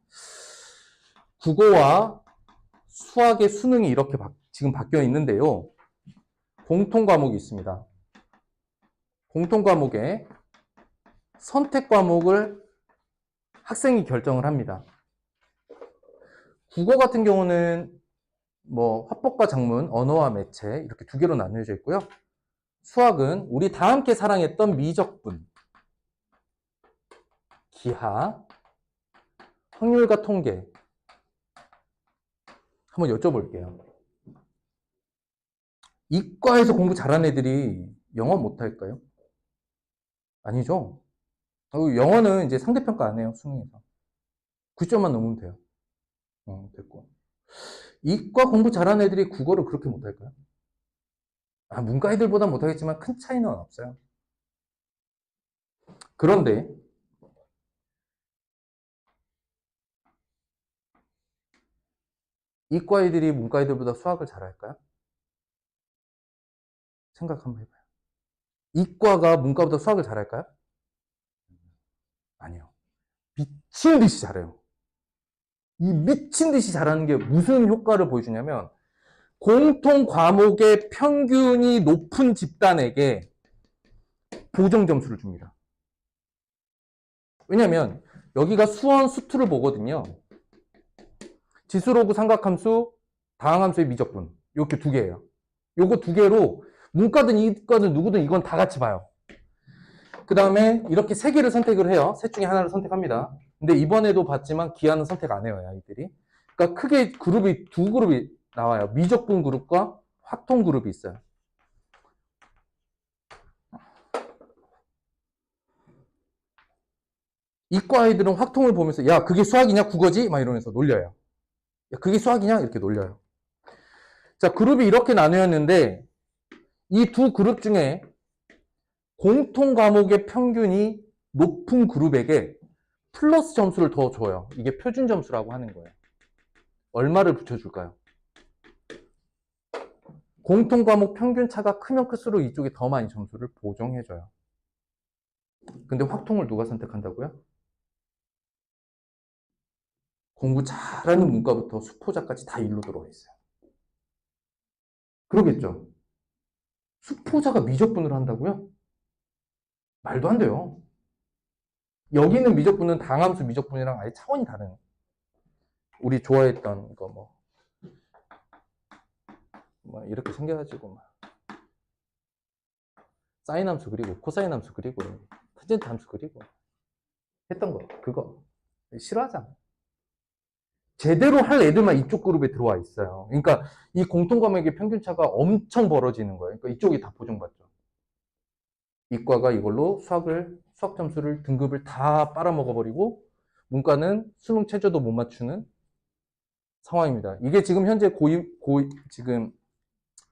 국어와 수학의 수능이 이렇게 지금 바뀌어 있는데요. 공통 과목이 있습니다. 공통 과목에 선택 과목을 학생이 결정을 합니다. 국어 같은 경우는 뭐 화법과 작문, 언어와 매체 이렇게 두 개로 나뉘어져 있고요. 수학은 우리 다 함께 사랑했던 미적분, 기하, 확률과 통계 한번 여쭤볼게요. 이과에서 공부 잘하는 애들이 영어 못할까요? 아니죠. 영어는 이제 상대평가 안 해요, 수능에서. 9점만 넘으면 돼요. 됐고. 이과 공부 잘하는 애들이 국어를 그렇게 못할까요? 문과 애들보다 못하겠지만 큰 차이는 없어요. 그런데 이과 애들이 문과 애들보다 수학을 잘할까요? 생각 한번 해봐요. 이과가 문과보다 수학을 잘할까요? 아니요. 미친 듯이 잘해요. 이 미친 듯이 잘하는 게 무슨 효과를 보여주냐면 공통 과목의 평균이 높은 집단에게 보정 점수를 줍니다. 왜냐면 여기가 수원, 수투를 보거든요. 지수로그 삼각함수, 다항함수의 미적분 이렇게 두 개예요. 요거 두 개로 문과든 이과든 누구든 이건 다 같이 봐요. 그 다음에 이렇게 세 개를 선택을 해요. 셋 중에 하나를 선택합니다. 근데 이번에도 봤지만 기하는 선택 안 해요, 아이들이. 그러니까 크게 그룹이 두 그룹이 나와요. 미적분 그룹과 확통 그룹이 있어요. 이과 아이들은 확통을 보면서 야 그게 수학이냐 국어지? 막 이러면서 놀려요. 야 그게 수학이냐? 이렇게 놀려요. 자 그룹이 이렇게 나뉘었는데 이 두 그룹 중에 공통 과목의 평균이 높은 그룹에게 플러스 점수를 더 줘요. 이게 표준 점수라고 하는 거예요. 얼마를 붙여줄까요? 공통 과목 평균 차가 크면 클수록 이쪽에 더 많이 점수를 보정해줘요. 근데 확통을 누가 선택한다고요? 공부 잘하는 문과부터 수포자까지 다 일로 들어와 있어요. 그러겠죠? 수포자가 미적분을 한다고요? 말도 안 돼요. 여기는 미적분은 당함수 미적분이랑 아예 차원이 다른. 우리 좋아했던 거 뭐 이렇게 생겨가지고 막 사인 함수 그리고 코사인 함수 그리고 탄젠트 함수 그리고 했던 거 그거 싫어하잖아. 제대로 할 애들만 이쪽 그룹에 들어와 있어요. 그러니까 이 공통 과목의 평균차가 엄청 벌어지는 거예요. 그러니까 이쪽이 다 보정받죠. 이과가 이걸로 수학 점수를 등급을 다 빨아먹어버리고 문과는 수능 최저도 못 맞추는 상황입니다. 이게 지금 현재 지금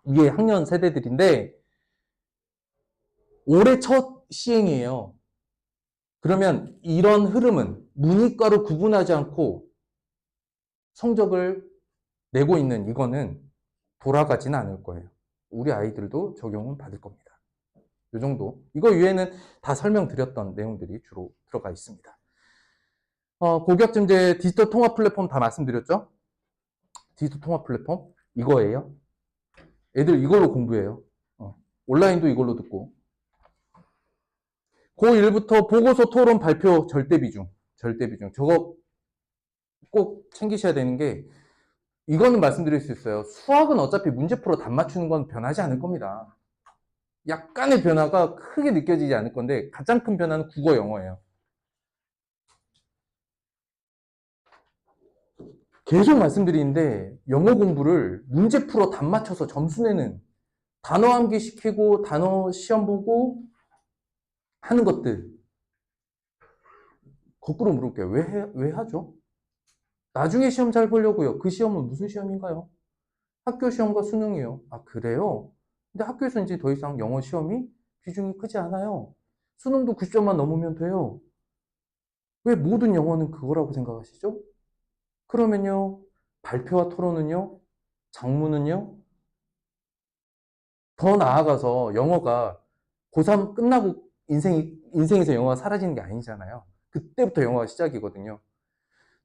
위에 학년 세대들인데 올해 첫 시행이에요. 그러면 이런 흐름은 문이과로 구분하지 않고 성적을 내고 있는 이거는 돌아가지는 않을 거예요. 우리 아이들도 적용은 받을 겁니다. 이 정도. 이거 위에는 다 설명드렸던 내용들이 주로 들어가 있습니다. 고교학점제 디지털 통합 플랫폼 다 말씀드렸죠? 디지털 통합 플랫폼 이거예요. 애들 이걸로 공부해요. 온라인도 이걸로 듣고. 고1부터 보고서 토론 발표 절대비중. 저거 꼭 챙기셔야 되는 게 이거는 말씀드릴 수 있어요. 수학은 어차피 문제풀어 답 맞추는 건 변하지 않을 겁니다. 약간의 변화가 크게 느껴지지 않을 건데 가장 큰 변화는 국어, 영어예요. 계속 말씀드리는데 영어 공부를 문제풀어 답 맞춰서 점수 내는 단어 암기 시키고 단어 시험 보고 하는 것들 거꾸로 물을게요. 왜 하죠? 나중에 시험 잘 보려고요. 그 시험은 무슨 시험인가요? 학교 시험과 수능이에요. 아, 그래요? 근데 학교에서 이제 더 이상 영어 시험이 비중이 크지 않아요. 수능도 90점만 넘으면 돼요. 왜 모든 영어는 그거라고 생각하시죠? 그러면요, 발표와 토론은요, 작문은요, 더 나아가서 영어가 고3 끝나고 인생에서 영어가 사라지는 게 아니잖아요. 그때부터 영어가 시작이거든요.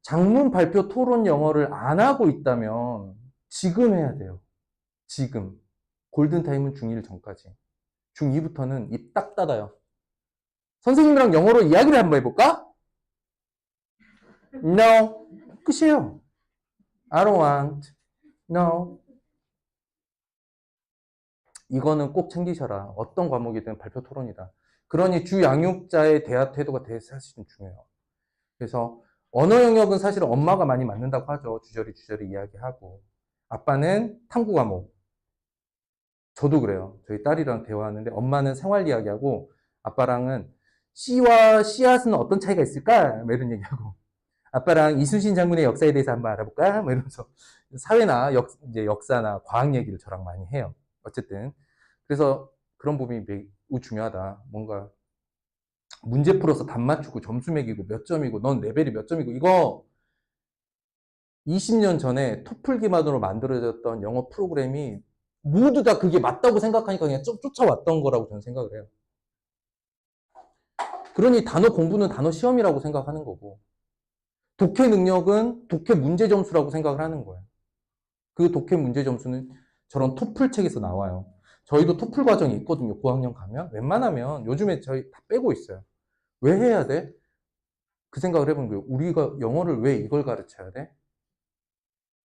작문, 발표, 토론 영어를 안 하고 있다면 지금 해야 돼요. 지금. 골든타임은 중1 전까지. 중2부터는 입 딱 닫아요. 선생님이랑 영어로 이야기를 한번 해볼까? No. 끝이에요. I don't want. No. 이거는 꼭 챙기셔라. 어떤 과목이든 발표 토론이다. 그러니 주 양육자의 대화 태도가 되게 사실은 중요해요. 그래서 언어 영역은 사실 엄마가 많이 맞는다고 하죠. 주저리 이야기하고. 아빠는 탐구 과목. 저도 그래요. 저희 딸이랑 대화하는데 엄마는 생활 이야기하고 아빠랑은 씨와 씨앗은 어떤 차이가 있을까? 뭐 이런 얘기하고. 아빠랑 이순신 장군의 역사에 대해서 한번 알아볼까? 뭐 이러면서 사회나 이제 역사나 과학 얘기를 저랑 많이 해요. 어쨌든. 그래서 그런 부분이 매우 중요하다. 뭔가 문제 풀어서 답 맞추고 점수 매기고 몇 점이고 넌 레벨이 몇 점이고 이거 20년 전에 토플 기반으로 만들어졌던 영어 프로그램이 모두 다 그게 맞다고 생각하니까 그냥 쫓아왔던 거라고 저는 생각을 해요. 그러니 단어 공부는 단어 시험이라고 생각하는 거고 독해 능력은 독해 문제 점수라고 생각을 하는 거예요. 그 독해 문제 점수는 저런 토플 책에서 나와요. 저희도 토플 과정이 있거든요. 고학년 가면 웬만하면 요즘에 저희 다 빼고 있어요. 왜 해야 돼? 그 생각을 해본 거예요. 우리가 영어를 왜 이걸 가르쳐야 돼?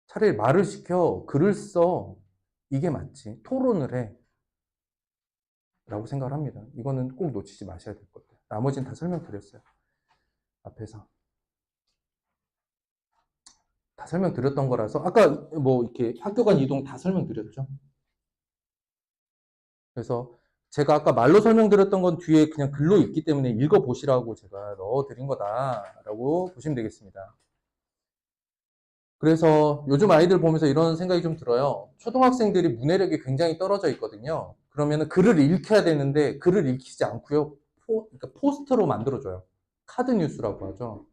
차라리 말을 시켜, 글을 써. 이게 맞지. 토론을 해. 라고 생각을 합니다. 이거는 꼭 놓치지 마셔야 될 것 같아요. 나머지는 다 설명드렸어요. 앞에서. 다 설명드렸던 거라서. 아까 뭐 이렇게 학교 간 이동 다 설명드렸죠. 그래서 제가 아까 말로 설명드렸던 건 뒤에 그냥 글로 있기 때문에 읽어보시라고 제가 넣어드린 거다라고 보시면 되겠습니다. 그래서 요즘 아이들 보면서 이런 생각이 좀 들어요. 초등학생들이 문해력이 굉장히 떨어져 있거든요. 그러면 글을 읽혀야 되는데 글을 읽히지 않고요. 그러니까 포스터로 만들어줘요. 카드 뉴스라고 하죠.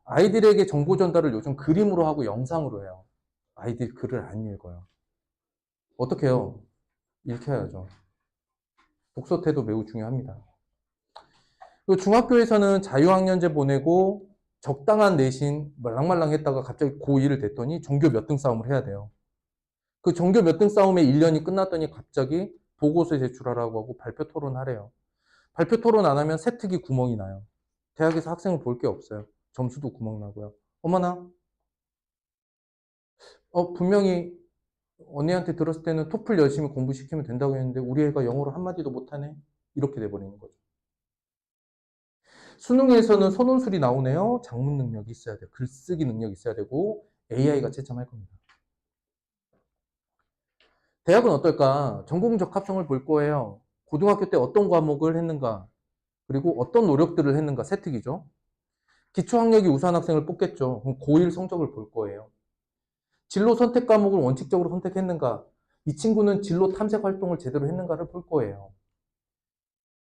아이들에게 정보 전달을 요즘 그림으로 하고 영상으로 해요. 아이들이 글을 안 읽어요. 어떻게 해요? 읽혀야죠. 독서 태도 매우 중요합니다. 그리고 중학교에서는 자유학년제 보내고 적당한 내신 말랑말랑 했다가 갑자기 고2를 됐더니 전교 몇 등 싸움을 해야 돼요. 그 전교 몇 등 싸움에 1년이 끝났더니 갑자기 보고서 제출하라고 하고 발표 토론하래요. 발표 토론 안 하면 세특이 구멍이 나요. 대학에서 학생을 볼 게 없어요. 점수도 구멍 나고요. 어머나, 분명히 언니한테 들었을 때는 토플 열심히 공부시키면 된다고 했는데 우리 애가 영어로 한마디도 못하네? 이렇게 돼버리는 거죠. 수능에서는 선원술이 나오네요. 작문 능력이 있어야 돼요. 글쓰기 능력이 있어야 되고 AI가 채점할 겁니다. 대학은 어떨까? 전공적합성을 볼 거예요. 고등학교 때 어떤 과목을 했는가? 그리고 어떤 노력들을 했는가? 세특이죠. 기초학력이 우수한 학생을 뽑겠죠. 그럼 고1 성적을 볼 거예요. 진로 선택 과목을 원칙적으로 선택했는가? 이 친구는 진로 탐색 활동을 제대로 했는가를 볼 거예요.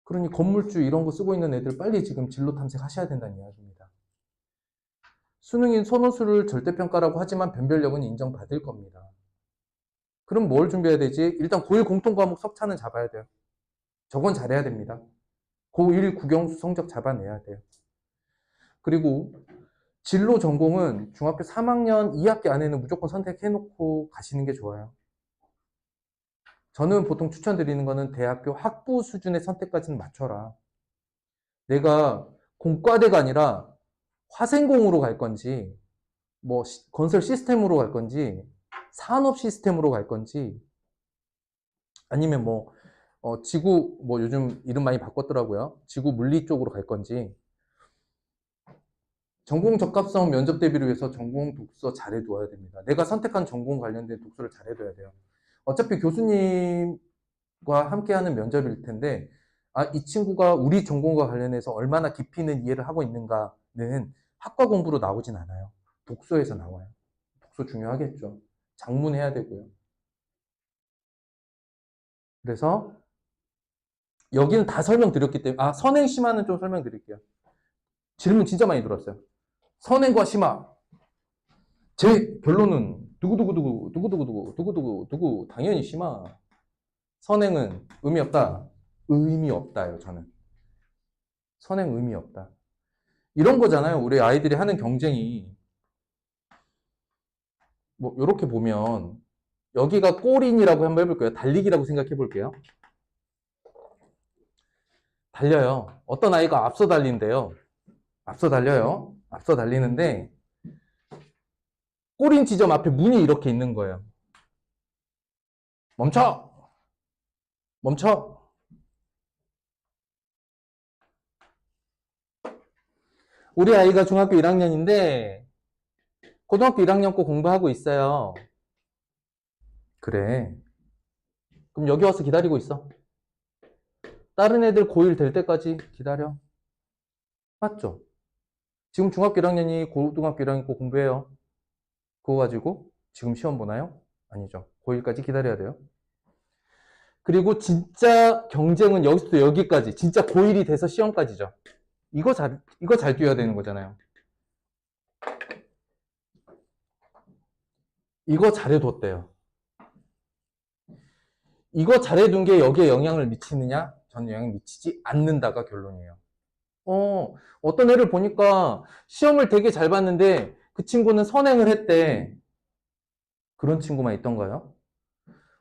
그러니 건물주 이런 거 쓰고 있는 애들 빨리 지금 진로 탐색하셔야 된다는 이야기입니다. 수능인 선호수를 절대평가라고 하지만 변별력은 인정받을 겁니다. 그럼 뭘 준비해야 되지? 일단 고1 공통과목 석차는 잡아야 돼요. 저건 잘해야 됩니다. 고1 국영수 성적 잡아내야 돼요. 그리고 진로 전공은 중학교 3학년 2학기 안에는 무조건 선택해놓고 가시는 게 좋아요. 저는 보통 추천드리는 거는 대학교 학부 수준의 선택까지는 맞춰라. 내가 공과대가 아니라 화생공으로 갈 건지, 뭐 건설 시스템으로 갈 건지, 산업 시스템으로 갈 건지, 아니면 뭐 지구 뭐 요즘 이름 많이 바꿨더라고요. 지구 물리 쪽으로 갈 건지. 전공 적합성 면접 대비를 위해서 전공 독서 잘해둬야 됩니다. 내가 선택한 전공 관련된 독서를 잘해둬야 돼요. 어차피 교수님과 함께하는 면접일 텐데, 이 친구가 우리 전공과 관련해서 얼마나 깊이 있는 이해를 하고 있는가는 학과 공부로 나오진 않아요. 독서에서 나와요. 독서 중요하겠죠. 장문해야 되고요. 그래서 여기는 다 설명드렸기 때문에 선행 심화는 좀 설명드릴게요. 질문 진짜 많이 들었어요. 선행과 심화. 제 결론은 두구두구두구 두구두구두구 두구두구 당연히 심화. 선행은 의미 없다. 의미 없다요. 저는 선행 의미 없다. 이런 거잖아요. 우리 아이들이 하는 경쟁이 뭐 이렇게 보면 여기가 골인이라고 한번 해볼까요? 달리기라고 생각해 볼게요. 달려요. 어떤 아이가 앞서 달린대요. 앞서 달려요. 앞서 달리는데 골인 지점 앞에 문이 이렇게 있는 거예요. 멈춰! 멈춰! 우리 아이가 중학교 1학년인데 고등학교 1학년 거 공부하고 있어요. 그래. 그럼 여기 와서 기다리고 있어. 다른 애들 고1 될 때까지 기다려. 맞죠? 지금 중학교 1학년이 고등학교 1학년 거 공부해요. 그거 가지고 지금 시험 보나요? 아니죠. 고1까지 기다려야 돼요. 그리고 진짜 경쟁은 여기서부터 여기까지. 진짜 고1이 돼서 시험까지죠. 이거 잘 뛰어야 되는 거잖아요. 이거 잘해뒀대요. 이거 잘해둔 게 여기에 영향을 미치느냐? 저는 영향 미치지 않는다가 결론이에요. 어떤 애를 보니까 시험을 되게 잘 봤는데 그 친구는 선행을 했대. 그런 친구만 있던가요?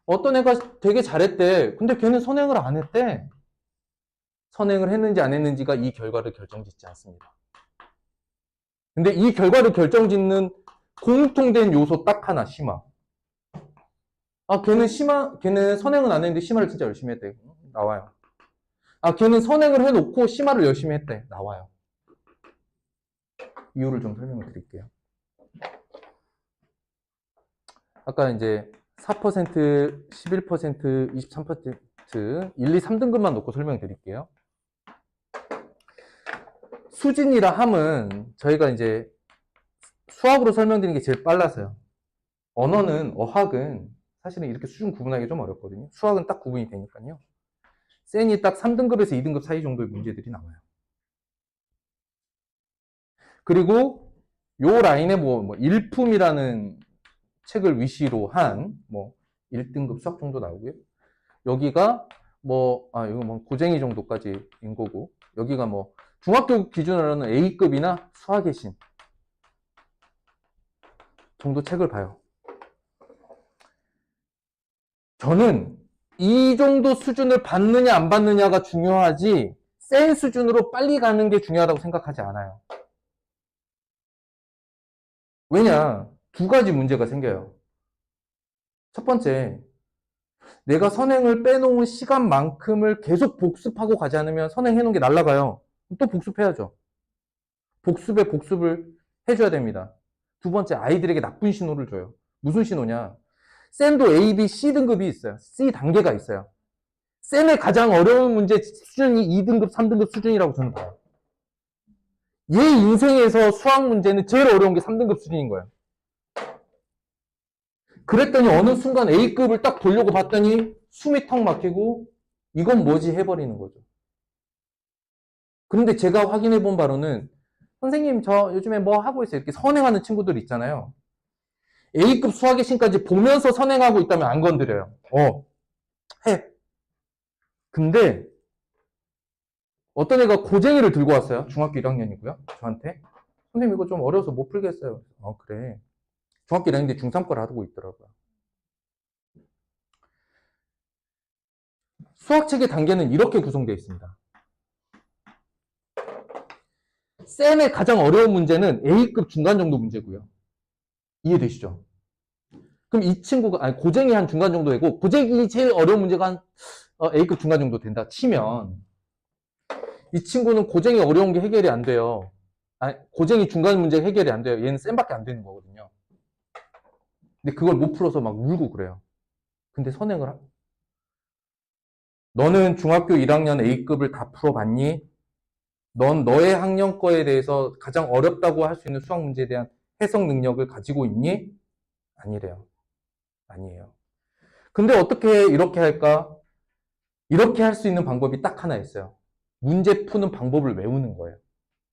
어떤 애가 되게 잘했대. 근데 걔는 선행을 안 했대. 선행을 했는지 안 했는지가 이 결과를 결정짓지 않습니다. 근데 이 결과를 결정짓는 공통된 요소 딱 하나, 심화. 걔는 선행은 안 했는데 심화를 진짜 열심히 했대. 나와요. 걔는 선행을 해놓고 심화를 열심히 했대. 나와요. 이유를 좀 설명을 드릴게요. 아까 이제 4%, 11%, 23%, 1, 2, 3등급만 놓고 설명 드릴게요. 수진이라 함은 저희가 이제 수학으로 설명드리는 게 제일 빨라서요. 언어는, 어학은 사실은 이렇게 수준 구분하기 좀 어렵거든요. 수학은 딱 구분이 되니까요. 센이 딱 3등급에서 2등급 사이 정도의 문제들이 나와요. 그리고 요 라인에 일품이라는 책을 위시로 한 1등급 수학 정도 나오고요. 여기가 이거 고쟁이 정도까지인 거고, 여기가 중학교 기준으로는 A급이나 수학의 신 정도 책을 봐요. 저는 이 정도 수준을 받느냐 안 받느냐가 중요하지 센 수준으로 빨리 가는 게 중요하다고 생각하지 않아요. 왜냐? 두 가지 문제가 생겨요. 첫 번째, 내가 선행을 빼놓은 시간만큼을 계속 복습하고 가지 않으면 선행해놓은 게 날아가요. 또 복습해야죠. 복습에 복습을 해줘야 됩니다. 두 번째, 아이들에게 나쁜 신호를 줘요. 무슨 신호냐? 쌤도 A, B, C 등급이 있어요. C 단계가 있어요. 쌤의 가장 어려운 문제 수준이 2등급, 3등급 수준이라고 저는 봐요. 얘 인생에서 수학 문제는 제일 어려운 게 3등급 수준인 거예요. 그랬더니 어느 순간 A급을 딱 보려고 봤더니 숨이 턱 막히고 이건 뭐지 해버리는 거죠. 그런데 제가 확인해 본 바로는 선생님 저 요즘에 뭐 하고 있어요. 이렇게 선행하는 친구들 있잖아요. A급 수학의 신까지 보면서 선행하고 있다면 안 건드려요. 해. 근데 어떤 애가 고쟁이를 들고 왔어요. 중학교 1학년이고요. 저한테. 선생님 이거 좀 어려워서 못 풀겠어요. 그래. 중학교 1학년인데 중3 걸 하고 있더라고요. 수학책의 단계는 이렇게 구성되어 있습니다. 쌤의 가장 어려운 문제는 A급 중간 정도 문제고요. 이해되시죠? 그럼 이 친구가, 고쟁이 한 중간 정도 되고, 고쟁이 제일 어려운 문제가 한 A급 중간 정도 된다 치면, 이 친구는 고쟁이 어려운 게 해결이 안 돼요. 고쟁이 중간 문제 해결이 안 돼요. 얘는 쌤밖에 안 되는 거거든요. 근데 그걸 못 풀어서 막 울고 그래요. 근데 선행을 너는 중학교 1학년 A급을 다 풀어봤니? 넌 너의 학년 거에 대해서 가장 어렵다고 할 수 있는 수학 문제에 대한 해석 능력을 가지고 있니? 아니래요. 아니에요. 근데 어떻게 이렇게 할까? 이렇게 할 수 있는 방법이 딱 하나 있어요. 문제 푸는 방법을 외우는 거예요.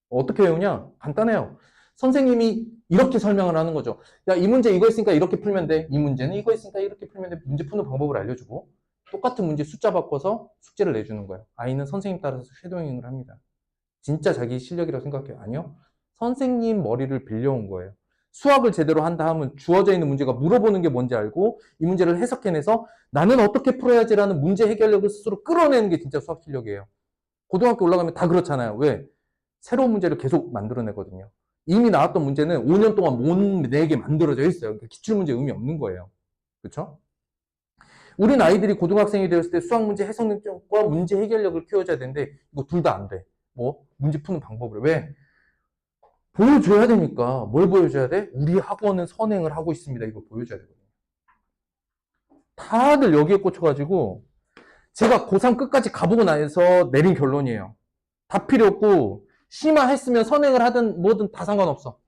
어떻게 외우냐? 간단해요. 선생님이 이렇게 설명을 하는 거죠. 야, 이 문제 이거 있으니까 이렇게 풀면 돼. 이 문제는 이거 있으니까 이렇게 풀면 돼. 문제 푸는 방법을 알려주고 똑같은 문제 숫자 바꿔서 숙제를 내주는 거예요. 아이는 선생님 따라서 쉐도잉을 합니다. 진짜 자기 실력이라고 생각해요? 아니요. 선생님 머리를 빌려온 거예요. 수학을 제대로 한다 하면 주어져 있는 문제가 물어보는 게 뭔지 알고 이 문제를 해석해내서 나는 어떻게 풀어야지라는 문제 해결력을 스스로 끌어내는 게 진짜 수학 실력이에요. 고등학교 올라가면 다 그렇잖아요. 왜? 새로운 문제를 계속 만들어내거든요. 이미 나왔던 문제는 5년 동안 못 내게 만들어져 있어요. 그러니까 기출문제 의미 없는 거예요. 그렇죠? 우린 아이들이 고등학생이 되었을 때 수학 문제 해석 능력과 문제 해결력을 키워줘야 되는데 이거 둘 다 안 돼. 문제 푸는 방법을. 왜? 보여줘야 되니까. 뭘 보여줘야 돼? 우리 학원은 선행을 하고 있습니다. 이거 보여줘야 되거든요. 다들 여기에 꽂혀가지고 제가 고3 끝까지 가보고 나서 내린 결론이에요. 다 필요 없고 심화했으면 선행을 하든 뭐든 다 상관없어.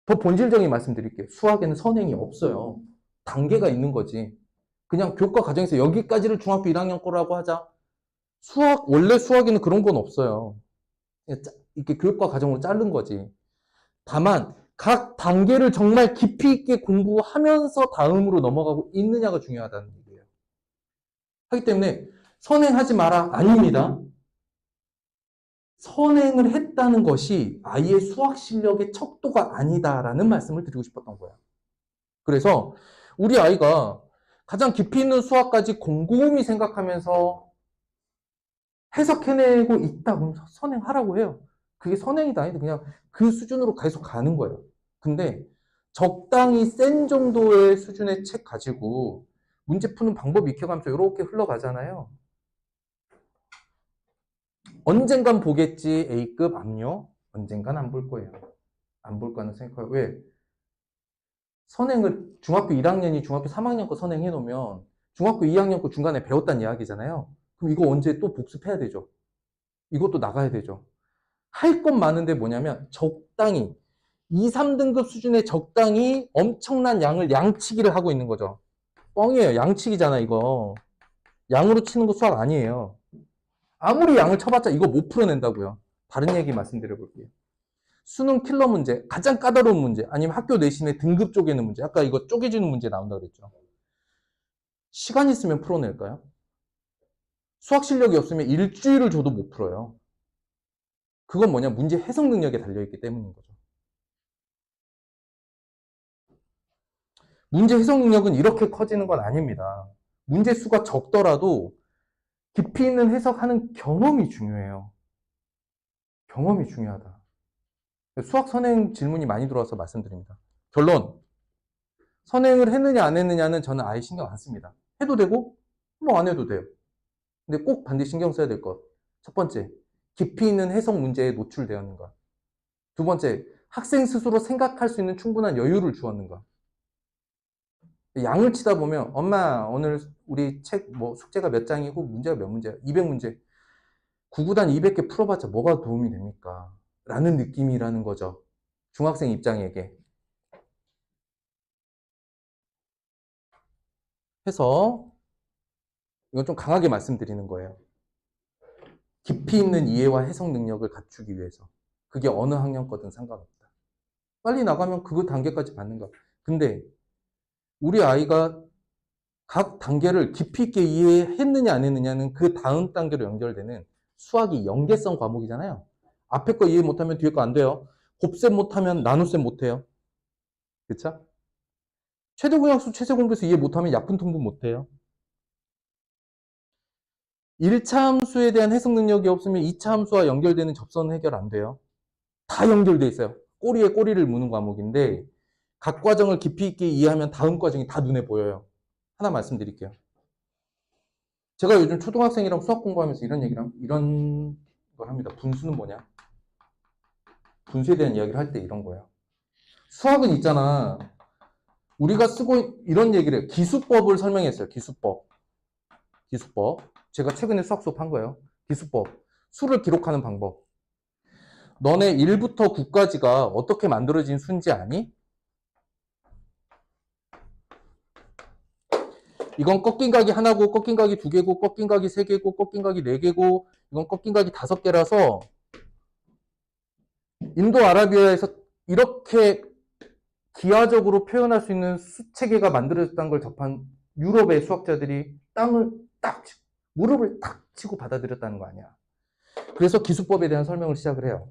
더 본질적인 말씀 드릴게요. 수학에는 선행이 없어요. 단계가 있는 거지. 그냥 교과 과정에서 여기까지를 중학교 1학년 거라고 하자. 원래 수학에는 그런 건 없어요. 이렇게 교육과 과정으로 자른 거지. 다만, 각 단계를 정말 깊이 있게 공부하면서 다음으로 넘어가고 있느냐가 중요하다는 얘기예요. 하기 때문에, 선행하지 마라. 아닙니다. 선행을 했다는 것이 아이의 수학 실력의 척도가 아니다라는 말씀을 드리고 싶었던 거예요. 그래서 우리 아이가 가장 깊이 있는 수학까지 곰곰이 생각하면서 해석해내고 있다 그러면 선행하라고 해요. 그게 선행이다 아니다 그냥 그 수준으로 계속 가는 거예요. 근데 적당히 센 정도의 수준의 책 가지고 문제 푸는 방법 익혀가면서 이렇게 흘러가잖아요. 언젠간 보겠지 A급 압류. 언젠간 안 볼 거예요. 안 볼 거는 생각해요. 왜? 선행을 중학교 1학년이 중학교 3학년 거 선행해 놓으면 중학교 2학년 거 중간에 배웠다는 이야기잖아요. 그럼 이거 언제 또 복습해야 되죠. 이것도 나가야 되죠. 할 건 많은데 뭐냐면 적당히 2, 3등급 수준의 적당히 엄청난 양을 양치기를 하고 있는 거죠. 뻥이에요. 양치기잖아 이거. 양으로 치는 거 수학 아니에요. 아무리 양을 쳐봤자 이거 못 풀어낸다고요. 다른 얘기 말씀드려 볼게요. 수능 킬러 문제, 가장 까다로운 문제, 아니면 학교 내신의 등급 쪼개는 문제. 아까 이거 쪼개지는 문제 나온다 그랬죠. 시간 있으면 풀어낼까요? 수학 실력이 없으면 일주일을 줘도 못 풀어요. 그건 뭐냐? 문제 해석 능력에 달려있기 때문인 거죠. 문제 해석 능력은 이렇게 커지는 건 아닙니다. 문제 수가 적더라도 깊이 있는 해석하는 경험이 중요해요. 경험이 중요하다. 수학 선행 질문이 많이 들어와서 말씀드립니다. 결론. 선행을 했느냐 안 했느냐는 저는 아예 신경 안 씁니다. 해도 되고 뭐 안 해도 돼요. 근데 꼭 반드시 신경 써야 될 것. 첫 번째, 깊이 있는 해석 문제에 노출되었는가. 두 번째, 학생 스스로 생각할 수 있는 충분한 여유를 주었는가. 양을 치다 보면 엄마 오늘 우리 책 뭐 숙제가 몇 장이고 문제가 몇 문제야? 200문제. 9구단 200개 풀어봤자 뭐가 도움이 됩니까? 라는 느낌이라는 거죠. 중학생 입장에게. 해서 이건 좀 강하게 말씀드리는 거예요. 깊이 있는 이해와 해석 능력을 갖추기 위해서. 그게 어느 학년 거든 상관없다. 빨리 나가면 그 단계까지 받는 거야. 근데 우리 아이가 각 단계를 깊이 있게 이해했느냐 안 했느냐는 그 다음 단계로 연결되는 수학이 연계성 과목이잖아요. 앞에 거 이해 못하면 뒤에 거 안 돼요. 곱셈 못하면 나눗셈 못해요. 그쵸? 최대공약수 최세공배수 이해 못하면 약분통분 못해요. 1차 함수에 대한 해석 능력이 없으면 2차 함수와 연결되는 접선 해결 안 돼요. 다 연결돼 있어요. 꼬리에 꼬리를 무는 과목인데 각 과정을 깊이 있게 이해하면 다음 과정이 다 눈에 보여요. 하나 말씀드릴게요. 제가 요즘 초등학생이랑 수학 공부하면서 이런 걸 합니다. 분수는 뭐냐? 분수에 대한 이야기를 할 때 이런 거예요. 수학은 있잖아. 우리가 쓰고 이런 얘기를 해요. 기수법을 설명했어요. 기수법. 제가 최근에 수학 수업한 거예요. 기수법. 수를 기록하는 방법. 너네 1부터 9까지가 어떻게 만들어진 수인지 아니? 이건 꺾인 각이 하나고 꺾인 각이 2개고 꺾인 각이 3개고 꺾인 각이 4개고 이건 꺾인 각이 5개라서 인도 아라비아에서 이렇게 기하적으로 표현할 수 있는 수체계가 만들어졌다는 걸 접한 유럽의 수학자들이 땅을 딱 무릎을 탁 치고 받아들였다는 거 아니야. 그래서 기수법에 대한 설명을 시작을 해요.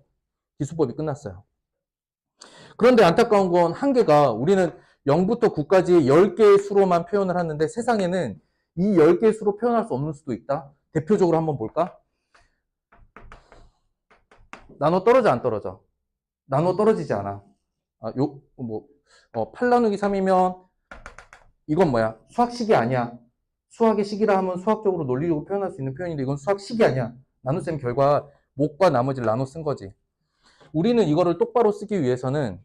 기수법이 끝났어요. 그런데 안타까운 건 한계가 우리는 0부터 9까지 10개의 수로만 표현을 하는데 세상에는 이 10개의 수로 표현할 수 없는 수도 있다. 대표적으로 한번 볼까? 나눠 떨어져 안 떨어져? 나눠 떨어지지 않아. 8 나누기 3이면 이건 뭐야? 수학식이 아니야. 수학의 식이라 하면 수학적으로 논리적으로 표현할 수 있는 표현인데 이건 수학식이 아니야. 나눗셈 결과 목과 나머지를 나눠 쓴 거지. 우리는 이거를 똑바로 쓰기 위해서는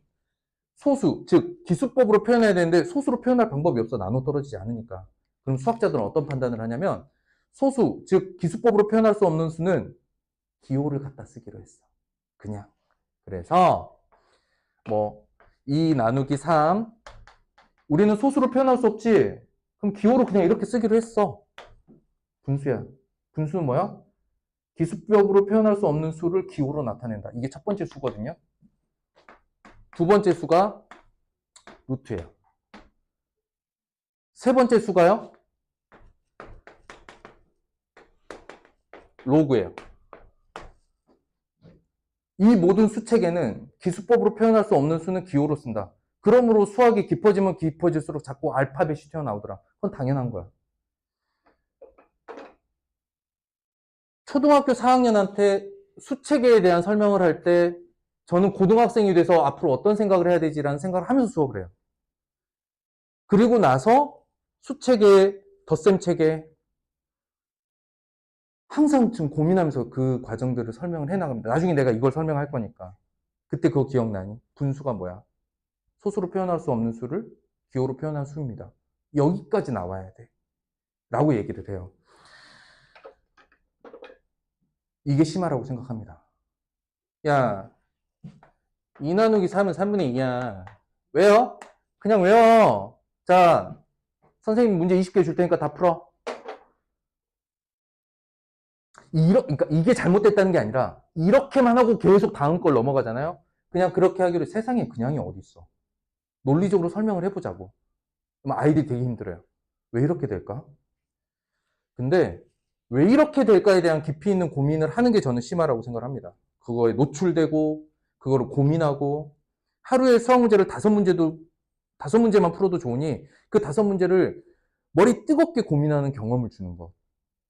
소수, 즉 기수법으로 표현해야 되는데 소수로 표현할 방법이 없어. 나눠 떨어지지 않으니까. 그럼 수학자들은 어떤 판단을 하냐면 소수, 즉 기수법으로 표현할 수 없는 수는 기호를 갖다 쓰기로 했어. 그냥. 그래서 뭐 2 나누기 3 우리는 소수로 표현할 수 없지. 그럼 기호로 그냥 이렇게 쓰기로 했어. 분수야. 분수는 뭐야? 기수법으로 표현할 수 없는 수를 기호로 나타낸다. 이게 첫 번째 수거든요. 두 번째 수가 루트예요. 세 번째 수가요? 로그예요. 이 모든 수책에는 기수법으로 표현할 수 없는 수는 기호로 쓴다. 그러므로 수학이 깊어지면 깊어질수록 자꾸 알파벳이 튀어나오더라. 그건 당연한 거야. 초등학교 4학년한테 수체계에 대한 설명을 할 때 저는 고등학생이 돼서 앞으로 어떤 생각을 해야 되지라는 생각을 하면서 수업을 해요. 그리고 나서 수체계, 덧셈 체계 항상 지금 고민하면서 그 과정들을 설명을 해나갑니다. 나중에 내가 이걸 설명할 거니까. 그때 그거 기억나니? 분수가 뭐야? 소수로 표현할 수 없는 수를 기호로 표현한 수입니다. 여기까지 나와야 돼. 라고 얘기를 해요. 이게 심하라고 생각합니다. 야, 2 나누기 3은 3분의 2야. 왜요? 그냥 외워. 자, 선생님 문제 20개 줄 테니까 다 풀어. 그러니까 이게 잘못됐다는 게 아니라 이렇게만 하고 계속 다음 걸 넘어가잖아요. 그냥 그렇게 하기로 세상에 그냥이 어디 있어. 논리적으로 설명을 해보자고. 그럼 아이들이 되게 힘들어요. 왜 이렇게 될까? 근데 왜 이렇게 될까에 대한 깊이 있는 고민을 하는 게 저는 심하라고 생각을 합니다. 그거에 노출되고 그거를 고민하고 하루에 수학 문제를 5문제만 풀어도 좋으니 그 5문제를 머리 뜨겁게 고민하는 경험을 주는 거.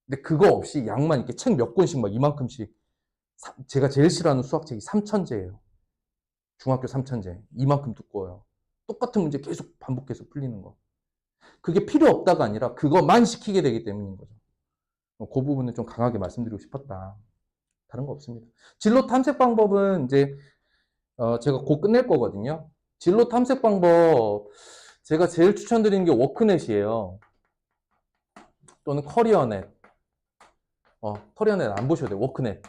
근데 그거 없이 양만 이렇게 책 몇 권씩 막 이만큼씩 제가 제일 싫어하는 수학책이 삼천제예요. 중학교 삼천제. 이만큼 두꺼워요. 똑같은 문제 계속 반복해서 풀리는 거. 그게 필요 없다가 아니라 그것만 시키게 되기 때문인 거죠. 그 부분은 좀 강하게 말씀드리고 싶었다. 다른 거 없습니다. 진로 탐색 방법은 이제 제가 곧 끝낼 거거든요. 진로 탐색 방법 제가 제일 추천드리는 게 워크넷이에요. 또는 커리어넷. 커리어넷 안 보셔도 돼요. 워크넷.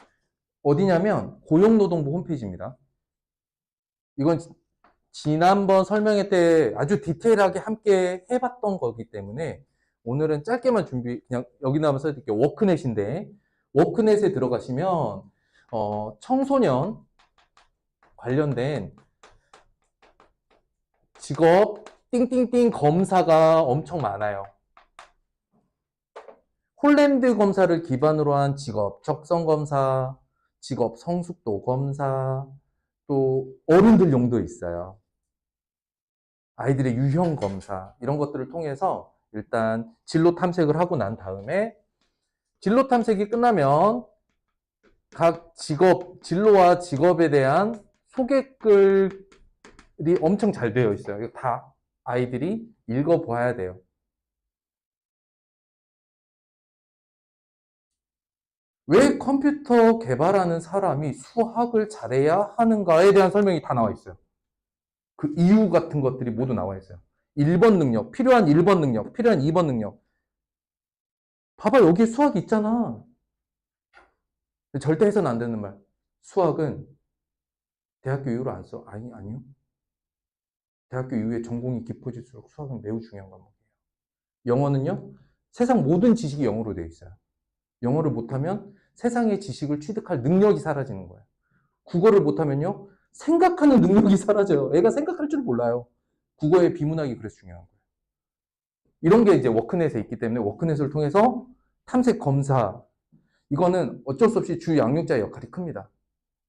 어디냐면 고용노동부 홈페이지입니다. 이건 지난번 설명회 때 아주 디테일하게 함께 해봤던 거기 때문에 오늘은 짧게만 그냥 여기다 한번 써드릴게요. 워크넷인데 워크넷에 들어가시면 청소년 관련된 직업 띵띵띵 검사가 엄청 많아요. 홀랜드 검사를 기반으로 한 직업 적성검사, 직업 성숙도 검사, 또 어른들용도 있어요. 아이들의 유형 검사 이런 것들을 통해서 일단 진로 탐색을 하고 난 다음에 진로 탐색이 끝나면 각 직업, 진로와 직업에 대한 소개글이 엄청 잘 되어 있어요. 이거 다 아이들이 읽어봐야 돼요. 왜 컴퓨터 개발하는 사람이 수학을 잘해야 하는가에 대한 설명이 다 나와 있어요. 그 이유 같은 것들이 모두 나와 있어요. 1번 능력, 필요한 1번 능력, 필요한 2번 능력. 봐봐, 여기 수학이 있잖아. 절대 해서는 안 되는 말. 수학은 대학교 이후로 안 써. 아니요. 대학교 이후에 전공이 깊어질수록 수학은 매우 중요한 과목이에요. 영어는요, 세상 모든 지식이 영어로 되어 있어요. 영어를 못하면 세상의 지식을 취득할 능력이 사라지는 거예요. 국어를 못하면요, 생각하는 능력이 사라져요. 애가 생각할 줄 몰라요. 국어의 비문학이 그래서 중요한 거예요. 이런 게 이제 워크넷에 있기 때문에 워크넷을 통해서 탐색 검사, 이거는 어쩔 수 없이 주 양육자의 역할이 큽니다.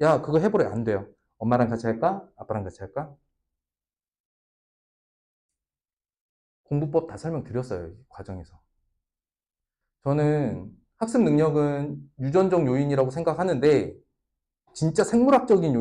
야, 그거 해보래. 안 돼요. 엄마랑 같이 할까? 아빠랑 같이 할까? 공부법 다 설명드렸어요, 과정에서. 저는 학습 능력은 유전적 요인이라고 생각하는데 진짜 생물학적인 요인